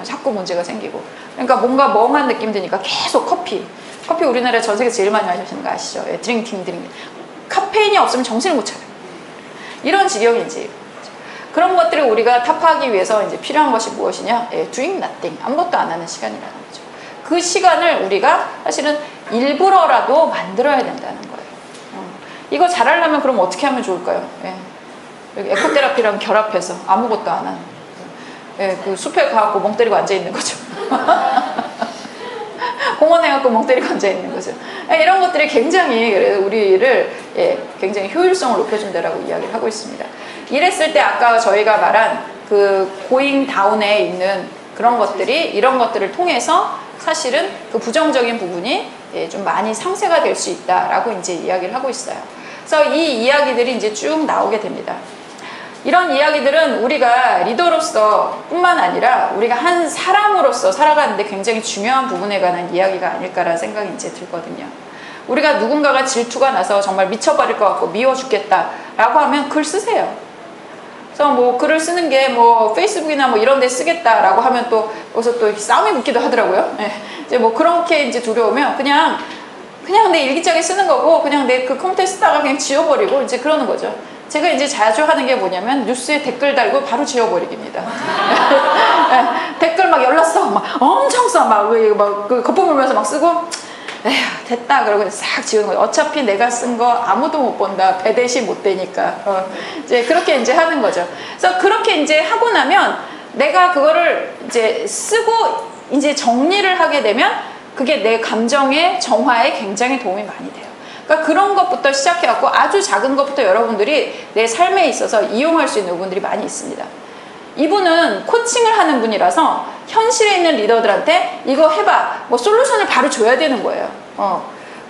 자꾸 문제가 생기고. 그러니까 뭔가 멍한 느낌 드니까 계속 커피 우리나라에 전 세계 제일 많이 마시는 거 아시죠? 예, 드링킹. 카페인이 없으면 정신을 못 차려요. 이런 지경이지. 그런 것들을 우리가 타파하기 위해서 이제 필요한 것이 무엇이냐? 예, doing nothing. 아무것도 안 하는 시간이라는 거죠. 그 시간을 우리가 사실은 일부러라도 만들어야 된다는 거예요. 이거 잘하려면 그럼 어떻게 하면 좋을까요? 예. 에코테라피랑 결합해서 아무것도 안 하는. 예, 그 숲에 가갖고 멍 때리고 앉아있는 거죠. 공원에 가고 멍 때리고 앉아있는 거죠. 예, 이런 것들이 굉장히 우리를 굉장히 효율성을 높여준다라고 이야기를 하고 있습니다. 이랬을 때 아까 저희가 말한 그 고잉 다운에 있는 그런 것들이 이런 것들을 통해서 사실은 그 부정적인 부분이 좀 많이 상쇄가 될 수 있다라고 이제 이야기를 하고 있어요. 그래서 이 이야기들이 이제 쭉 나오게 됩니다. 이런 이야기들은 우리가 리더로서 뿐만 아니라 우리가 한 사람으로서 살아가는데 굉장히 중요한 부분에 관한 이야기가 아닐까라는 생각이 이제 들거든요. 우리가 누군가가 질투가 나서 정말 미쳐버릴 것 같고 미워 죽겠다라고 하면 글 쓰세요. 그래서 뭐 글을 쓰는 게 뭐 페이스북이나 뭐 이런 데 쓰겠다라고 하면 또 여기서 또 싸움이 붙기도 하더라고요. 네. 이제 뭐 그렇게 이제 두려우면 그냥 내 일기장에 쓰는 거고 그냥 내 그 컴퓨터에 쓰다가 그냥 지워버리고 이제 그러는 거죠. 제가 이제 자주 하는 게 뭐냐면 뉴스에 댓글 달고 바로 지워버리기입니다. 댓글 막 열났어. 막 엄청 써. 막 그 거품 물면서 막 쓰고 에휴 됐다 그러고 싹 지우는 거예요. 어차피 내가 쓴 거 아무도 못 본다. 배대시 못 되니까. 이제 그렇게 이제 하는 거죠. 그래서 그렇게 이제 하고 나면 내가 그거를 이제 쓰고 이제 정리를 하게 되면 그게 내 감정의 정화에 굉장히 도움이 많이 돼요. 그러니까 그런 것부터 시작해갖고 아주 작은 것부터 여러분들이 내 삶에 있어서 이용할 수 있는 부분들이 많이 있습니다. 이분은 코칭을 하는 분이라서 현실에 있는 리더들한테 이거 해봐 뭐 솔루션을 바로 줘야 되는 거예요.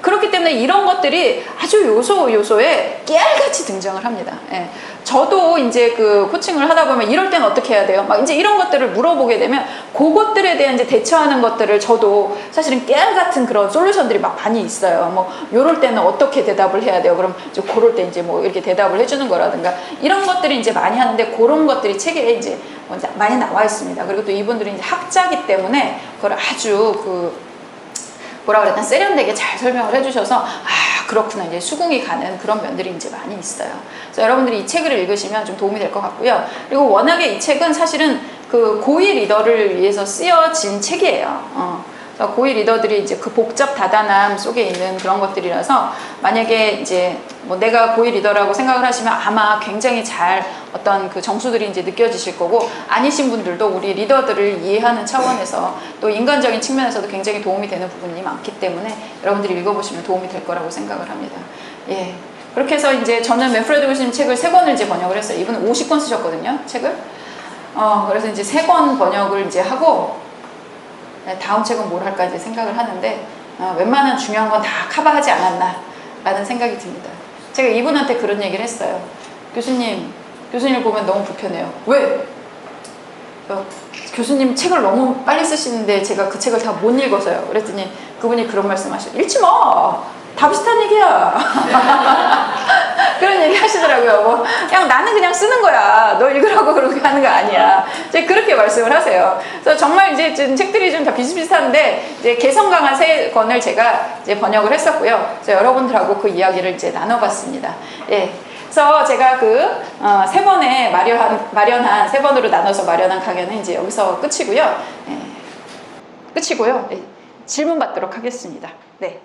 그렇기 때문에 이런 것들이 아주 요소에 깨알같이 등장을 합니다. 예. 저도 이제 그 코칭을 하다 보면 이럴 때는 어떻게 해야 돼요? 막 이제 이런 것들을 물어보게 되면 그것들에 대한 이제 대처하는 것들을 저도 사실은 깨알같은 그런 솔루션들이 막 많이 있어요. 뭐 요럴 때는 어떻게 대답을 해야 돼요? 그럼 이제 그럴 때 이제 뭐 이렇게 대답을 해주는 거라든가 이런 것들이 이제 많이 하는데 그런 것들이 책에 이제 많이 나와 있습니다. 그리고 또 이분들이 이제 학자기 때문에 그걸 아주 뭐라 그랬나 세련되게 잘 설명을 해주셔서 그렇구나 이제 수긍이 가는 그런 면들이 이제 많이 있어요. 그래서 여러분들이 이 책을 읽으시면 좀 도움이 될 것 같고요. 그리고 워낙에 이 책은 사실은 그 고위 리더를 위해서 쓰여진 책이에요. 그래서 고위 리더들이 이제 그 복잡 다단함 속에 있는 그런 것들이라서 만약에 이제 뭐 내가 고위 리더라고 생각을 하시면 아마 굉장히 잘 어떤 그 정수들이 이제 느껴지실 거고 아니신 분들도 우리 리더들을 이해하는 차원에서 또 인간적인 측면에서도 굉장히 도움이 되는 부분이 많기 때문에 여러분들이 읽어보시면 도움이 될 거라고 생각을 합니다. 예. 그렇게 해서 이제 저는 맨프레드 교수님 책을 3권을 이제 번역을 했어요. 이분은 50권 쓰셨거든요, 책을. 그래서 이제 3권 번역을 이제 하고 다음 책은 뭘 할까 이제 생각을 하는데 웬만한 중요한 건 다 커버하지 않았나 라는 생각이 듭니다. 제가 이분한테 그런 얘기를 했어요. 교수님을 보면 너무 불편해요. 왜? 교수님 책을 너무 빨리 쓰시는데 제가 그 책을 다 못 읽어서요. 그랬더니 그분이 그런 말씀 하시죠. 읽지 마! 다 비슷한 얘기야. 그런 얘기 하시더라고요. 뭐 그냥 나는 그냥 쓰는 거야. 너 읽으라고 그렇게 하는 거 아니야. 이제 그렇게 말씀을 하세요. 그래서 정말 이제 책들이 좀 다 비슷비슷한데 이제 개성 강한 3권을 제가 이제 번역을 했었고요. 그래서 여러분들하고 그 이야기를 이제 나눠봤습니다. 예. 그래서 제가 그 3번에 마련한 3번으로 나눠서 마련한 강연은 이제 여기서 끝이고요. 예. 끝이고요. 예. 질문 받도록 하겠습니다. 네.